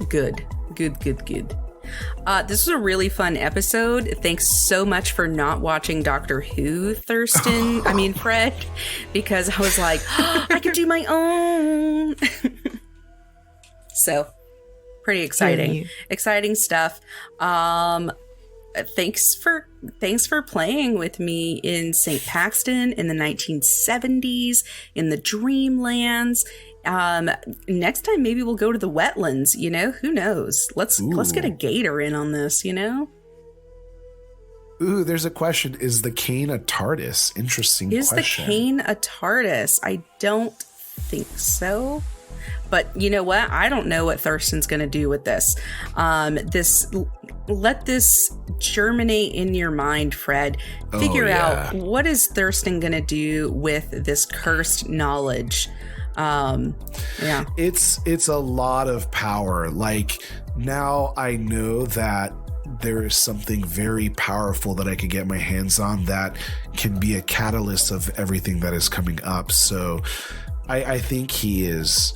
Good. This was a really fun episode. Thanks so much for not watching Doctor Who, Thurston. I mean, Fred, because I was like, I could do my own. So pretty exciting stuff. Thanks for playing with me in St. Paxton in the 1970s, in the Dreamlands. Next time maybe we'll go to the wetlands, you know, who knows? Let's get a gator in on this, you know? Ooh, there's a question. Is the cane a TARDIS? Interesting question. Is the cane a TARDIS? I don't think so. But you know what? I don't know what Thurston's going to do with this. Let this germinate in your mind, Fred. Figure out, what is Thurston going to do with this cursed knowledge? It's a lot of power. Like, now I know that there is something very powerful that I could get my hands on that can be a catalyst of everything that is coming up. So I think he is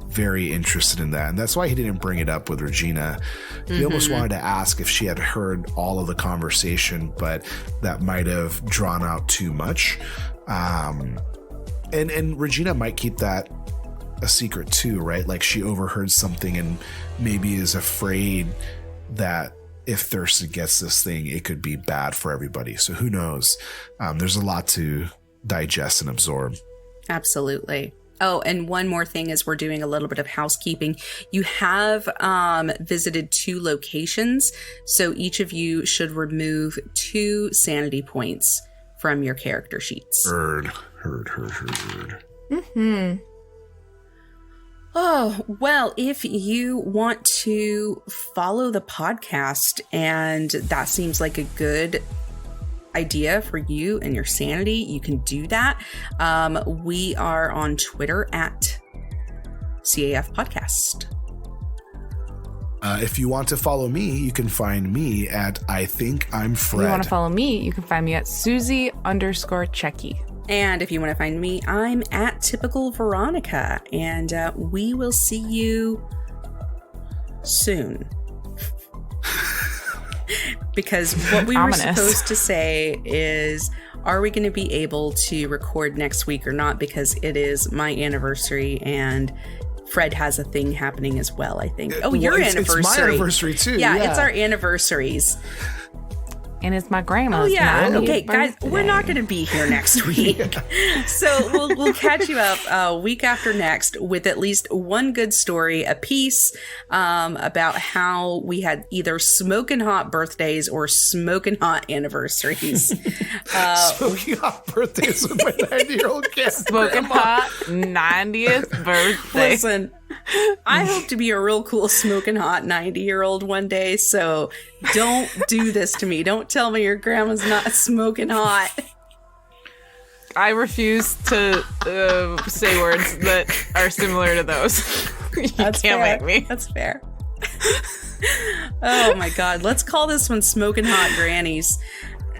very interested in that, and that's why he didn't bring it up with Regina. He almost wanted to ask if she had heard all of the conversation, but that might have drawn out too much. And Regina might keep that a secret too, right? Like she overheard something and maybe is afraid that if Thurston gets this thing, it could be bad for everybody. So who knows? There's a lot to digest and absorb. Absolutely. Oh, and one more thing as we're doing a little bit of housekeeping. You have visited 2 locations, so each of you should remove 2 sanity points from your character sheets. Heard. Oh, well, if you want to follow the podcast and that seems like a good idea for you and your sanity, you can do that. We are on Twitter at CAF Podcast. If you want to follow me, you can find me at I Think I'm Fred. If you want to follow me, you can find me at Susie_Checky. And if you want to find me, I'm at Typical Veronica. And we will see you soon. Because what we were supposed to say is, are we going to be able to record next week or not? Because it is my anniversary and Fred has a thing happening as well, I think. Oh, your anniversary. It's my anniversary too. Yeah, it's our anniversaries. And it's my grandma's. Oh yeah. 90th Okay, guys, birthday. we're not going to be here next week, so we'll catch you up week after next with at least one good story apiece about how we had either smoking hot birthdays or smoking hot anniversaries. Smoking hot birthdays with my 90-year-old kid. Smoking hot 90th birthday. Listen, I hope to be a real cool smoking hot 90-year-old one day, so don't do this to me. Don't tell me your grandma's not smoking hot. I refuse to say words that are similar to those. You That's can't fair. make me. That's fair. Oh my God. Let's call this one Smoking Hot Grannies.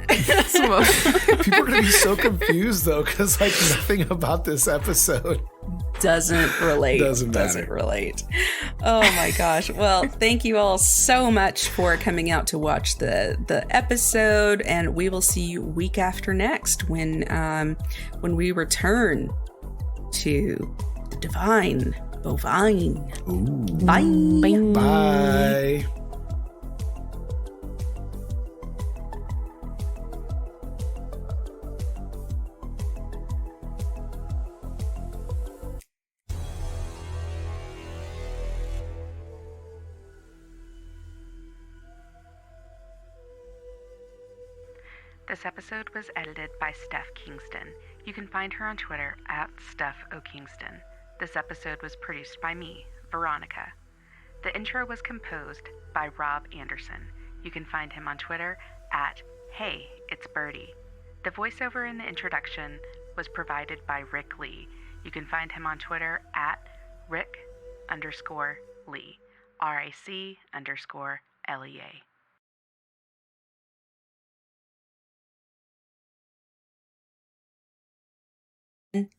People are going to be so confused though, because like nothing about this episode doesn't relate. Doesn't relate. Oh my gosh. Well, thank you all so much for coming out to watch the episode, and we will see you week after next when we return to the divine bovine. Ooh. Bye. Bye. This episode was edited by Steph Kingston. You can find her on Twitter at StephOKingston. This episode was produced by me, Veronica. The intro was composed by Rob Anderson. You can find him on Twitter at Hey, It's Birdie. The voiceover in the introduction was provided by Rick Lee. You can find him on Twitter at Rick_Lee. RAC_LEA.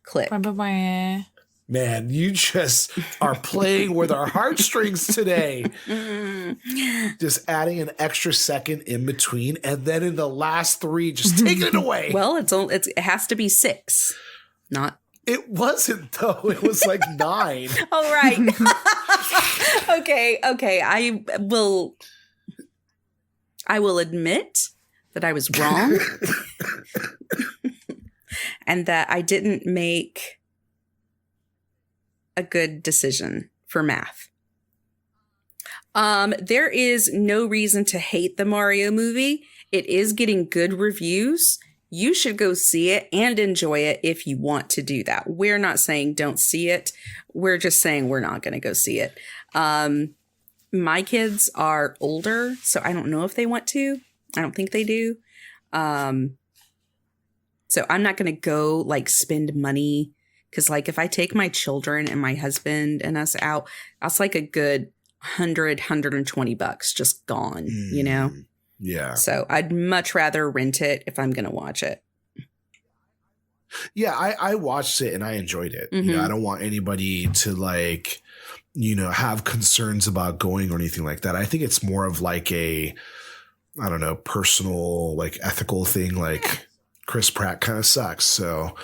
Click. Bye-bye. Man, you just are playing with our heartstrings today. Just adding an extra second in between, and then in the last 3, just taking it away. Well, it has to be 6, not. It wasn't though. It was like 9. All right. Okay. I will admit that I was wrong, and that I didn't make a good decision for math. There is no reason to hate the Mario movie. It is getting good reviews. You should go see it and enjoy it if you want to do that. We're not saying don't see it. We're just saying we're not going to go see it. My kids are older, so I don't know if they want to. I don't think they do. So I'm not going to go like spend money. Because, like, if I take my children and my husband and us out, that's like a good $120 just gone, you know? Yeah. So I'd much rather rent it if I'm going to watch it. Yeah, I watched it and I enjoyed it. You know, I don't want anybody to, like, you know, have concerns about going or anything like that. I think it's more of like a, I don't know, personal, like, ethical thing. Like, Chris Pratt kind of sucks. So,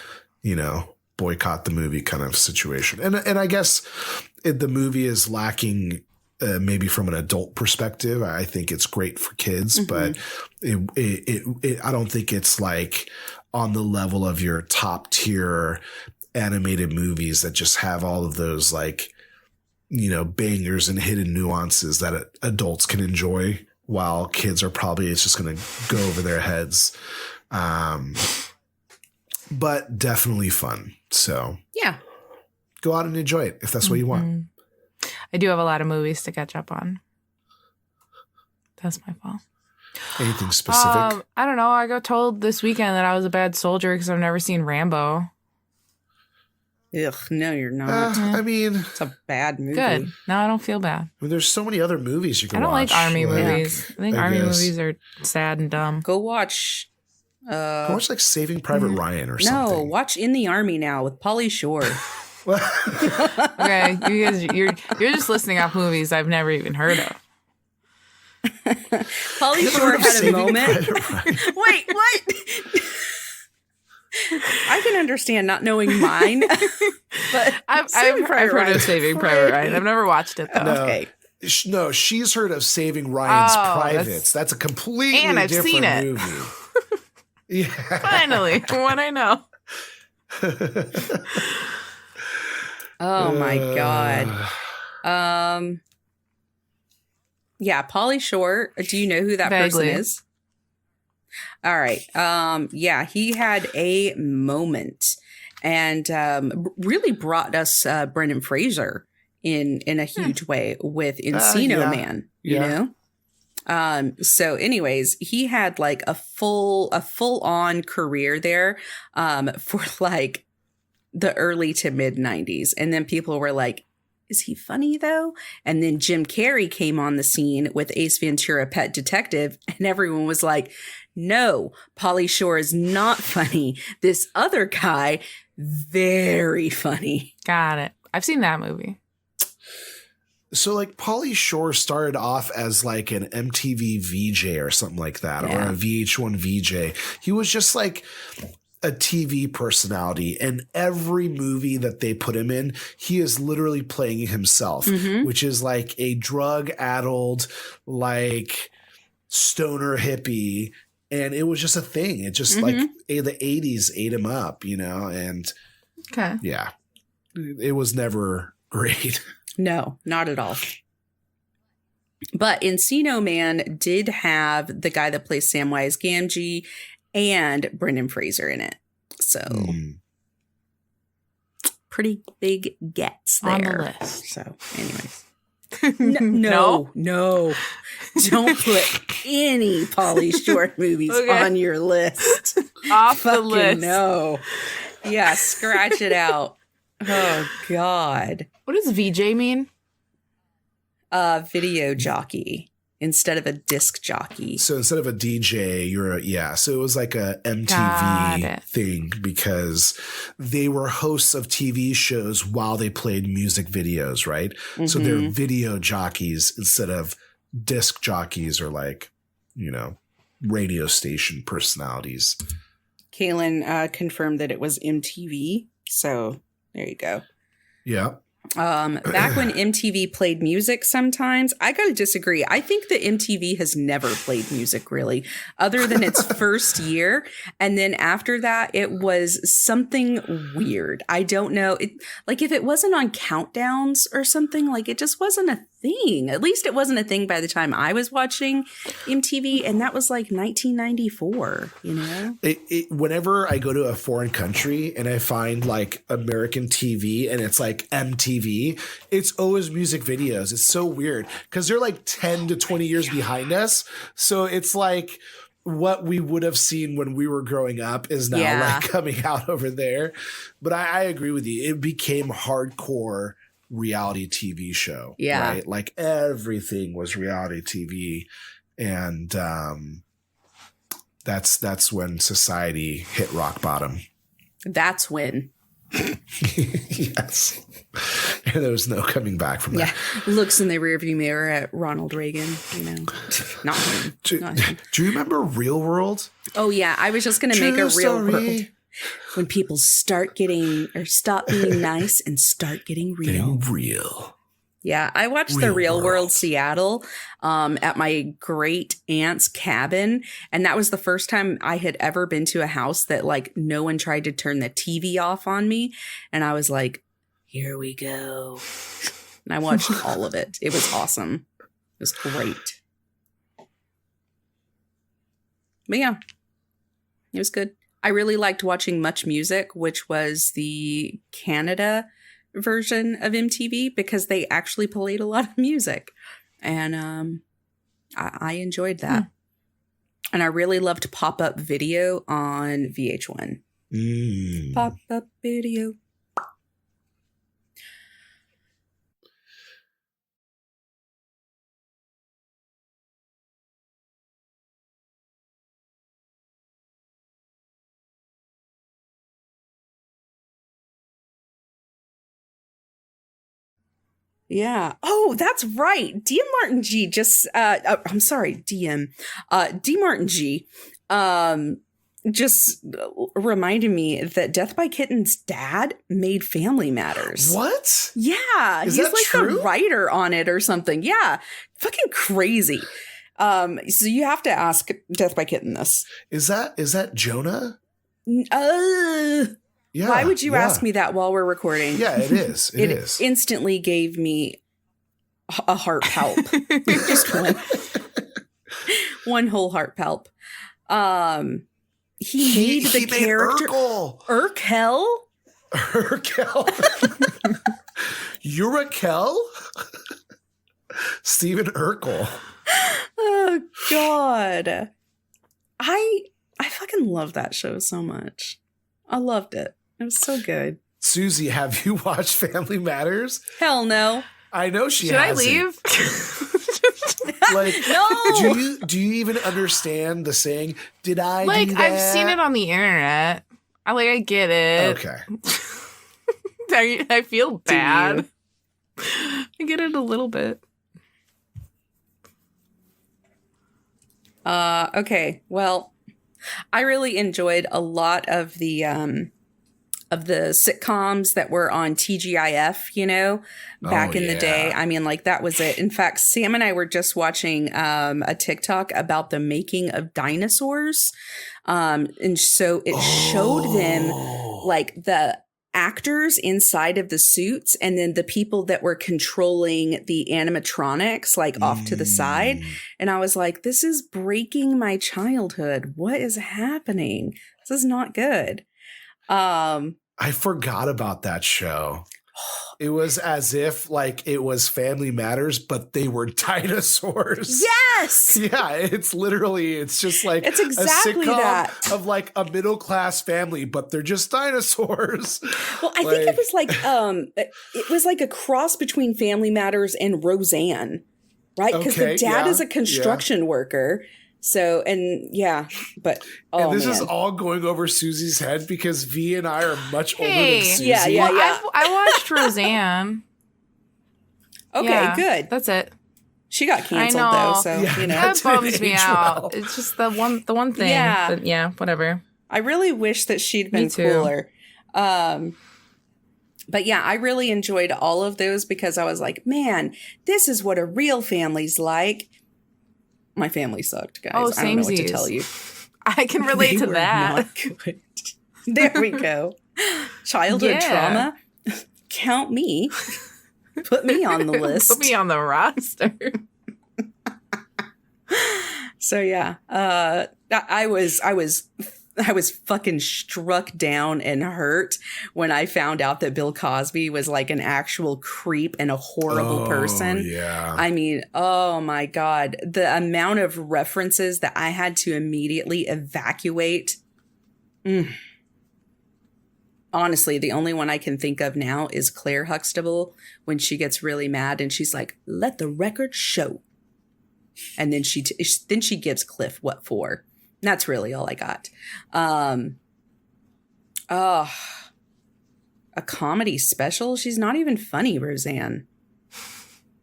you know, boycott the movie kind of situation. And I guess the movie is lacking maybe from an adult perspective. I think it's great for kids, but I don't think it's like on the level of your top tier animated movies that just have all of those, like, you know, bangers and hidden nuances that adults can enjoy, while kids are probably, it's just going to go over their heads. But definitely fun. So yeah, go out and enjoy it if that's what you want. I do have a lot of movies to catch up on. That's my fault. Anything specific? I don't know. I got told this weekend that I was a bad soldier because I've never seen Rambo. Ugh, no, you're not. I mean, it's a bad movie. Good. No, I don't feel bad. I mean, there's so many other movies you can watch. I don't like army movies. I think army guess. movies are sad and dumb. Go watch. Go watch like Saving Private Ryan or something. No, watch In the Army Now with Pauly Shore. Okay, you guys, you're just listing off movies I've never even heard of. Pauly Shore had a moment. Wait, what? I can understand not knowing mine, but I've heard of Saving Private Ryan. I've never watched it though. No. Okay. No, she's heard of Saving Ryan's Privates. That's a completely and I've different seen it. movie. Yeah. Finally, one I know. Oh my God. Yeah, Pauly Shore. Do you know who that Vaguely. person is? All right. Yeah, he had a moment and really brought us Brendan Fraser in a huge way with Encino Man, you know? So anyways, he had like a full on career there for like the early to mid 90s. And then people were like, is he funny though? And then Jim Carrey came on the scene with Ace Ventura: Pet Detective, and everyone was like, no, Pauly Shore is not funny. This other guy, very funny. Got it. I've seen that movie. So like Pauly Shore started off as like an MTV VJ or something like that, or a VH1 VJ. He was just like a TV personality, and every movie that they put him in, he is literally playing himself, which is like a drug-addled, like stoner hippie. And it was just a thing. It just like the 80s ate him up, you know? And yeah, it was never great. No, not at all. But Encino Man did have the guy that plays Samwise Gamgee and Brendan Fraser in it. So pretty big gets there. On the list. So anyways. No. Don't put any Pauly Shore movies Okay. on your list. Off the Fucking list. no. Yeah, scratch it out. Oh God. What does VJ mean? Video jockey instead of a disc jockey. So instead of a DJ, so it was like a Got MTV it. thing because they were hosts of TV shows while they played music videos, right? So they're video jockeys instead of disc jockeys or like, radio station personalities. Kaylin confirmed that it was MTV. So there you go. Yeah. Back when MTV played music sometimes, I gotta disagree. I think that MTV has never played music really, other than its first year. And then after that, it was something weird. I don't know. Like if it wasn't on countdowns or something, like it just wasn't a thing. At least it wasn't a thing by the time I was watching MTV. And that was like 1994, Whenever I go to a foreign country and I find like American TV and it's like MTV, it's always music videos. It's so weird because they're like 10 to 20 years behind us. So it's like what we would have seen when we were growing up is now like coming out over there. But I agree with you. It became hardcore reality TV show. Yeah. Right? Like everything was reality TV. And that's when society hit rock bottom. That's when. Yes. And there was no coming back from that. Yeah. Looks in the rearview mirror at Ronald Reagan, Not him. Not him. Do you remember Real World? Oh, yeah. I was just going to make a real world. When people stop being nice and start getting real. Getting real. Yeah, I watched Real the Real World. World Seattle at my great aunt's cabin. And that was the first time I had ever been to a house that like no one tried to turn the TV off on me. And I was like, here we go. And I watched all of it. It was awesome. It was great. But yeah, it was good. I really liked watching Much Music, which was the Canada version of MTV because they actually played a lot of music. And I enjoyed that. And I really loved Pop-Up Video on VH1. Pop-Up Video. Yeah. Oh, that's right. DM Martin G just I'm sorry, DM. D Martin G just reminded me that Death by Kitten's dad made Family Matters. What? Yeah. Is he's that like true? the writer on it or something. Yeah. Fucking crazy. So you have to ask Death by Kitten this. Is that Jonah? Yeah. Why would you yeah. ask me that while we're recording? Yeah, it is. It is. Instantly gave me a heart palp. Just one whole heart palp. He made the character Urkel. Urkel. Urakel? Stephen Urkel. Oh God. I fucking love that show so much. I loved it. It was so good. Susie, have you watched Family Matters? Hell no. I know she Should I hasn't. leave? Like, No. Do you even understand the saying? Did I Like, do that? I've seen it on the internet. I get it. Okay. I feel bad. I get it a little bit. Okay. Well, I really enjoyed a lot of the sitcoms that were on TGIF, back in the day. I mean, like that was it. In fact, Sam and I were just watching a TikTok about the making of dinosaurs. And so it showed them like the actors inside of the suits and then the people that were controlling the animatronics like off to the side. And I was like, this is breaking my childhood. What is happening? This is not good. I forgot about that show. It was as if like it was Family Matters, but they were dinosaurs. Yes. Yeah, it's just like It's exactly a sitcom that. of like a middle class family, but they're just dinosaurs. Well, I think it was like a cross between Family Matters and Roseanne, right? Because the dad is a construction worker. So, but and this is all going over Susie's head because V and I are much older than Susie. Well, I watched Roseanne. Okay, good. That's it. She got canceled though, so that bums me out. It's just the one thing. Yeah. But whatever. I really wish that she'd been cooler. But yeah, I really enjoyed all of those because I was like, man, this is what a real family's like. My family sucked, guys. I don't know what to tell you. I can relate to that. Not good. There we go. Childhood trauma. Count me. Put me on the list. Put me on the roster. So yeah, I was fucking struck down and hurt when I found out that Bill Cosby was like an actual creep and a horrible person. Yeah. I mean, oh my God. The amount of references that I had to immediately evacuate. Honestly, the only one I can think of now is Claire Huxtable when she gets really mad and she's like, let the record show. And then she gives Cliff what for. That's really all I got. A comedy special? She's not even funny, Roseanne.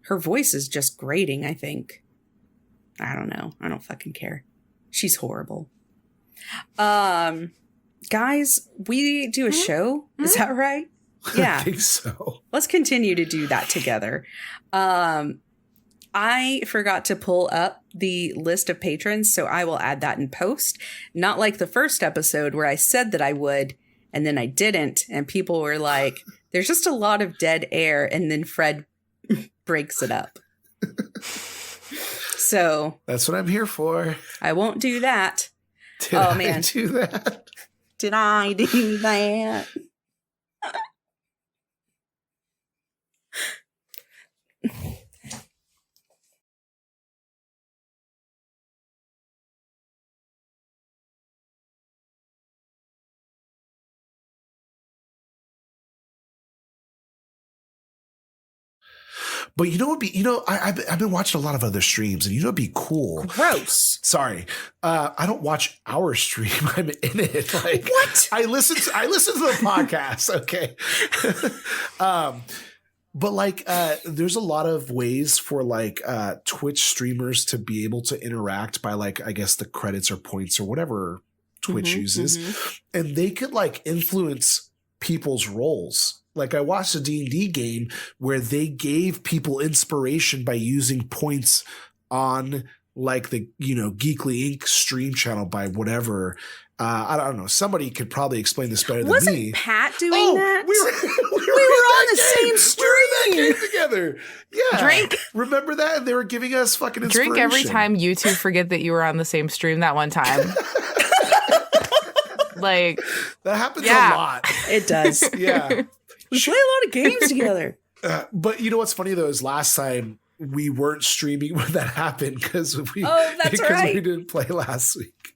Her voice is just grating, I think. I don't know. I don't fucking care. She's horrible. Guys, we do a show. Is that right? Yeah. I think so. Let's continue to do that together. I forgot to pull up the list of patrons, so I will add that in post. Not like the first episode where I said that I would, and then I didn't, and people were like, there's just a lot of dead air, and then Fred breaks it up. So that's what I'm here for. I won't do that. Did I do that? Did I do that? But you know what? I've been watching a lot of other streams, and it'd be cool. Gross. Sorry, I don't watch our stream. I'm in it. Like what? I listen to the podcast. Okay. But like, there's a lot of ways for like Twitch streamers to be able to interact by like, I guess the credits or points or whatever Twitch uses, and they could like influence people's roles. Like I watched a D&D game where they gave people inspiration by using points on like the, Geekly Inc. stream channel by whatever. I don't know. Somebody could probably explain this better than me. Wasn't Pat doing that? We were on the same stream. We were in that game together. Yeah. Drink. Remember that? And they were giving us fucking inspiration. Drink every time you two forget that you were on the same stream that one time. Like that happens a lot. It does. Yeah. We play a lot of games together. But you know what's funny though is last time we weren't streaming when that happened because we didn't play last week.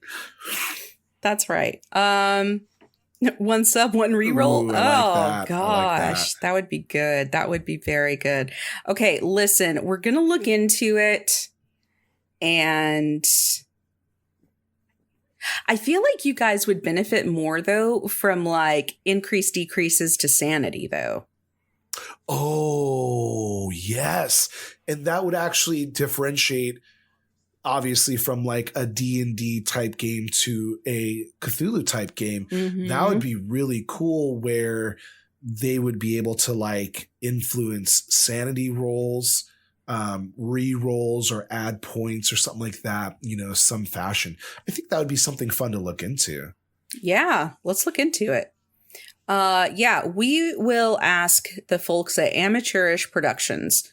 That's right. One sub, one reroll. Ooh, I like that. Gosh, that would be good. That would be very good. Okay, listen, we're gonna look into it, and I feel like you guys would benefit more though from like increased decreases to sanity though. Oh, yes. And that would actually differentiate obviously from like a D&D type game to a Cthulhu type game. That would be really cool where they would be able to like influence sanity rolls, re-rolls or add points or something like that, some fashion. I think that would be something fun to look into. Yeah, let's look into it. We will ask the folks at Amateurish Productions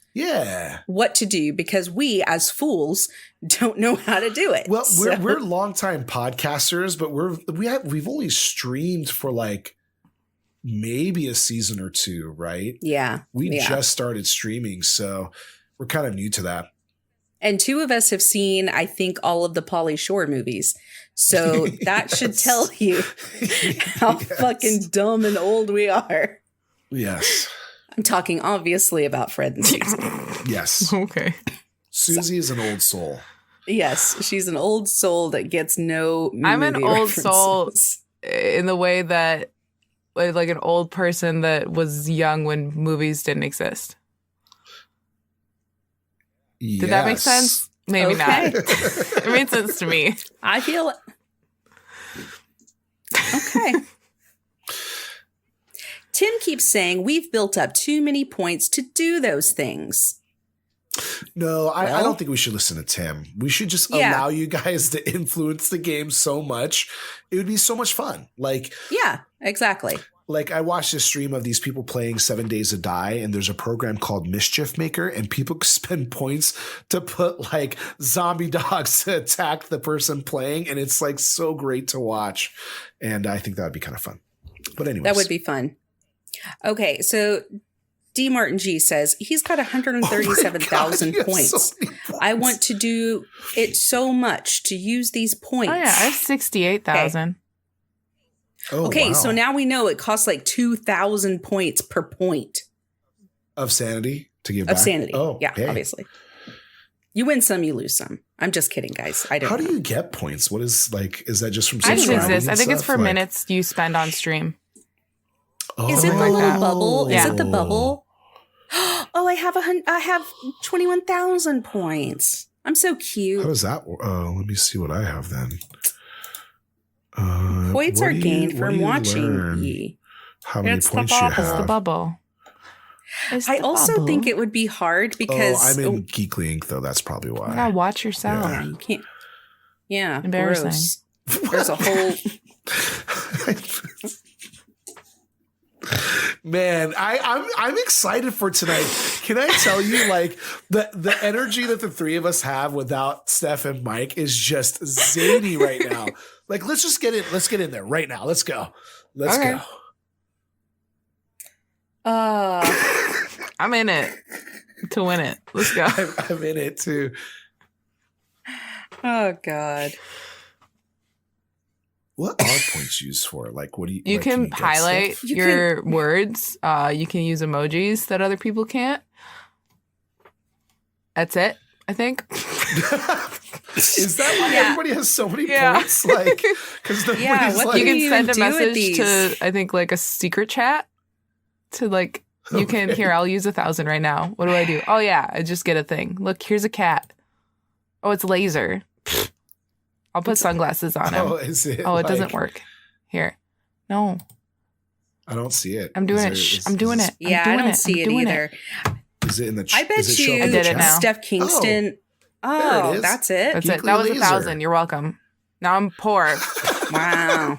what to do because we as fools don't know how to do it. Well, we're longtime podcasters, but we've only streamed for like maybe a season or two, right? Yeah. We just started streaming, so we're kind of new to that. And two of us have seen, I think, all of the Pauly Shore movies. So that should tell you how fucking dumb and old we are. Yes. I'm talking obviously about Fred and Susie. Yes. Okay. Susie is an old soul. Yes, she's an old soul that gets no movie I'm an old soul references. in the way that, like an old person that was young when movies didn't exist. Did that make sense? Maybe Okay. not. It made sense to me. I feel it. Okay. Tim keeps saying we've built up too many points to do those things. No, I Well- don't think we should listen to Tim. We should just Yeah. allow you guys to influence the game so much. It would be so much fun. Yeah, exactly. Like I watched a stream of these people playing 7 Days to Die, and there's a program called Mischief Maker, and people spend points to put like zombie dogs to attack the person playing, and it's like so great to watch. And I think that would be kind of fun. But anyways, That would be fun. Okay, so D. Martin G says he's got 137,000 Oh my God, you have points. so many I want to do it so much to use these points. Oh yeah, I have 68,000. Oh, Okay, wow. so now we know it costs like 2,000 points per point of sanity to give of back. sanity. Oh, yeah, hey. obviously. You win some, you lose some. I'm just kidding, guys. I don't How know. do you get points? What is is that just from It doesn't subscribing exist. and I think it's stuff? for minutes you spend on stream. Is it the like little that. bubble? Yeah. Is it the bubble? Oh, I have 21,000 points. I'm so How cute. does that work? Let me see what I have then. Points what are do you- gained what from do you watching learn? ye. How many It's the points you bubble. have? It's the bubble. It's I the also bubble. think it would be hard because I'm in Geekly Inc. though. That's probably You why. gotta watch yourself. Yeah. you can't. Yeah, Embarrassing. gross. There's a whole. Man, I'm excited for tonight. Can I tell you, like the energy that the three of us have without Steph and Mike is just zany right now. Like, let's just get in. Let's get in there right now. Let's go. Let's Okay. go. I'm in it to win it. Let's go. I'm in it too. Oh God. What are points used for? Like, what do you? You like, can get highlight stuff? You your words. You can use emojis that other people can't. That's it, I think. Is that why Yeah. everybody has so many Yeah. points? Like, because Yeah, what like, You can you send a do with message these? to, I think, like a secret chat to like, you can, Okay. here, I'll use 1,000 right now. What do I do? Oh, yeah, I just get a thing. Look, here's a cat. Oh, it's laser. I'll put sunglasses on him. Oh, is it? Oh, it doesn't like- work. Here. No, I don't see it. I'm doing Is it. there- Shh, is- I'm doing is it. Yeah, I don't see it either. Is it in the? I bet is it show you, up in I the did it chat? now. Steph Kingston. There Oh, it is. that's it. That's it. Geekly That was laser. 1,000. You're welcome. Now I'm poor. Wow.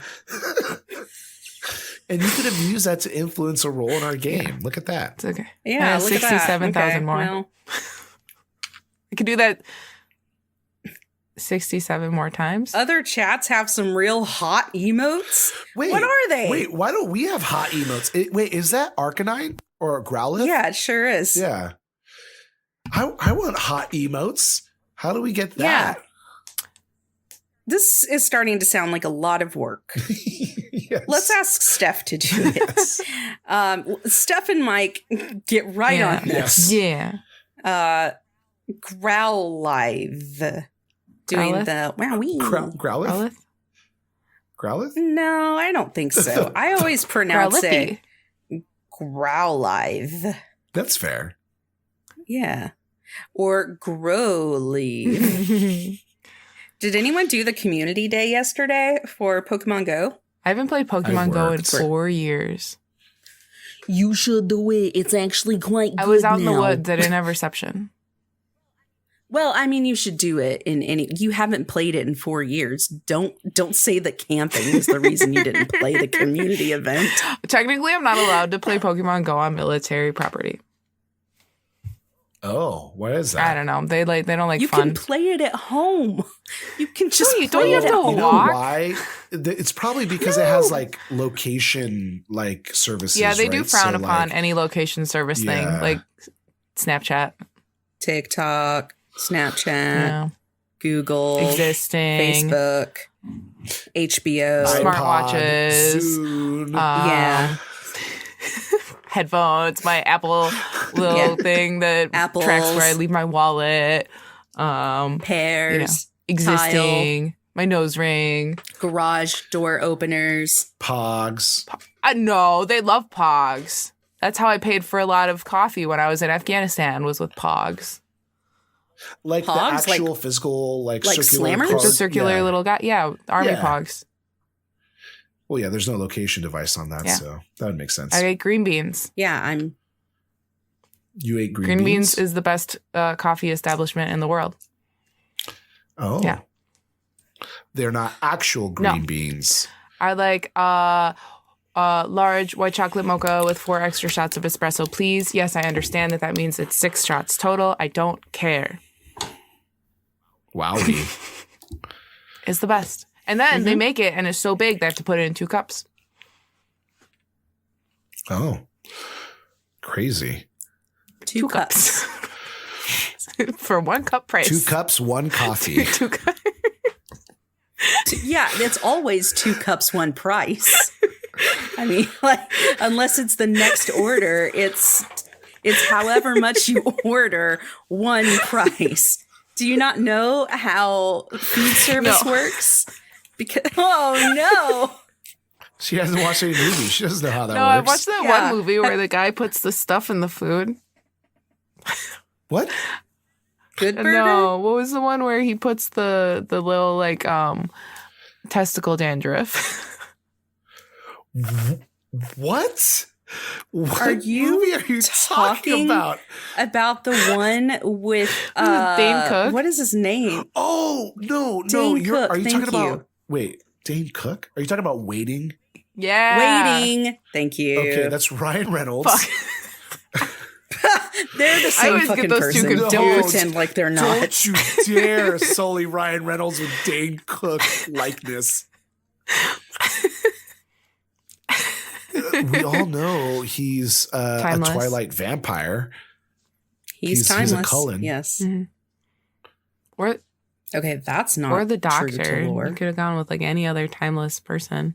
And you could have used that to influence a role in our game. Look at that. It's okay. Yeah, look at that. 67,000 Okay, more. well, I could do that 67 more times. other chats have some real hot emotes. Wait, What are they? Wait, why don't we have hot emotes? Wait, is that Arcanine or Growlithe? Yeah, it sure is. Yeah. I want hot emotes. How do we get that? This is starting to sound like a lot of work. Yes. Let's ask Steph to do it. Steph and Mike, get right Yeah. on this. Yeah. Growlithe. Doing Growlithe? the wowee. Growlithe? Growlithe? Growlithe? No, I don't think so. I always pronounce it Growlithe. That's fair. Yeah. Or Growly. Did anyone do the community day yesterday for Pokemon Go? I haven't played Pokemon Go in worked. 4 years. You should do it. It's actually quite good I was out in the now. woods. I didn't have reception. Well, I mean, you should do it in any. You haven't played it in 4 years. Don't say that camping is the reason you didn't play the community event. Technically, I'm not allowed to play Pokemon Go on military property. Oh, what is that? I don't know. They don't like You fun. can play it at home. You can just Don't you play have it to at You home. know walk? why? It's probably because it has like location like services. Yeah, they do right? frown So, upon like, any location service thing, Yeah. like Snapchat, TikTok, Snapchat, yeah. Google, Existing, Facebook, HBO. iPod, smartwatches, Zune. Yeah. headphones, my Apple little Yeah. thing that Apples. tracks where I leave my wallet, Pears, existing, my nose ring. garage door openers. Pogs. No, they love Pogs. That's how I paid for a lot of coffee when I was in Afghanistan, was with Pogs. Like Pogs? the actual physical, like circular slammers? card. It's a circular Yeah. little guy. Yeah, army Yeah. Pogs. Well, yeah, there's no location device on that, Yeah. so that would make sense. I ate green beans. Yeah, You ate Green beans is the best coffee establishment in the world. Oh. Yeah. They're not actual green beans. I like large white chocolate mocha with 4 extra shots of espresso, please. Yes, I understand that means it's 6 shots total. I don't care. Wowie. It's the best. And then they make it, and it's so big they have to put it in 2 cups. Oh. Crazy. 2 cups. For 1 cup price. 2 cups, 1 coffee. 2 cups. Yeah, it's always 2 cups, 1 price. I mean, like, unless it's the next order, it's however much you order, 1 price. Do you not know how food service works? Because no. She hasn't watched any movies. She doesn't know how that No, works. I watched that Yeah. one movie where the guy puts the stuff in the food. What? Good burger? No, what was the one where he puts the little like testicle dandruff? What? What Are you movie are you talking talking about? About the one with Dane Cook? What is his name? Oh, no. Dane Cook, Are you thank talking you. about Wait, Dane Cook? Are you talking about Waiting? Yeah. Waiting. Thank you. Okay, that's Ryan Reynolds. Fuck. They're the same always get fucking those two person. confused. Don't No, pretend like they're not. Don't you dare sully Ryan Reynolds with Dane Cook likeness. We all know he's a Timeless. Twilight vampire. He's he's a timeless. Cullen. Yes. Mhm. Or Okay, that's not or the true to doctor. lore. You could have gone with like any other timeless person.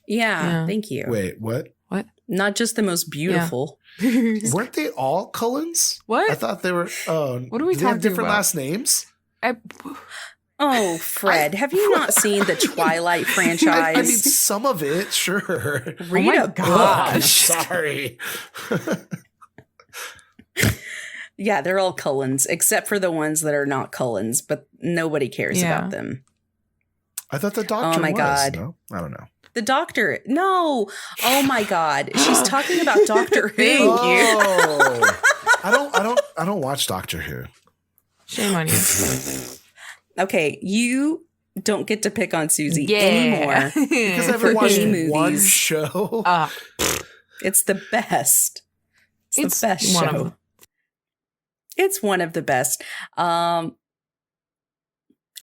Yeah, Yeah. thank you. Wait, what? Not just the most beautiful. Weren't they all Cullens? What? I thought they were. Oh, What are we do they have talking different about? last names? Oh, Fred, have you not seen the Twilight franchise? I mean, some of it, sure. Read my a book. I'm sorry. Yeah, they're all Cullens, except for the ones that are not Cullens, but nobody cares Yeah. about them. I thought the doctor Oh my was. God. No, I don't know. The doctor, no. Oh my God, she's talking about Doctor Who. Thank you. Oh, I don't watch Doctor Who. Shame on you. Okay, you don't get to pick on Susie Yeah. anymore. Because I've For watched any one movies. show. It's the best. It's the best one of show. them. It's one of the best.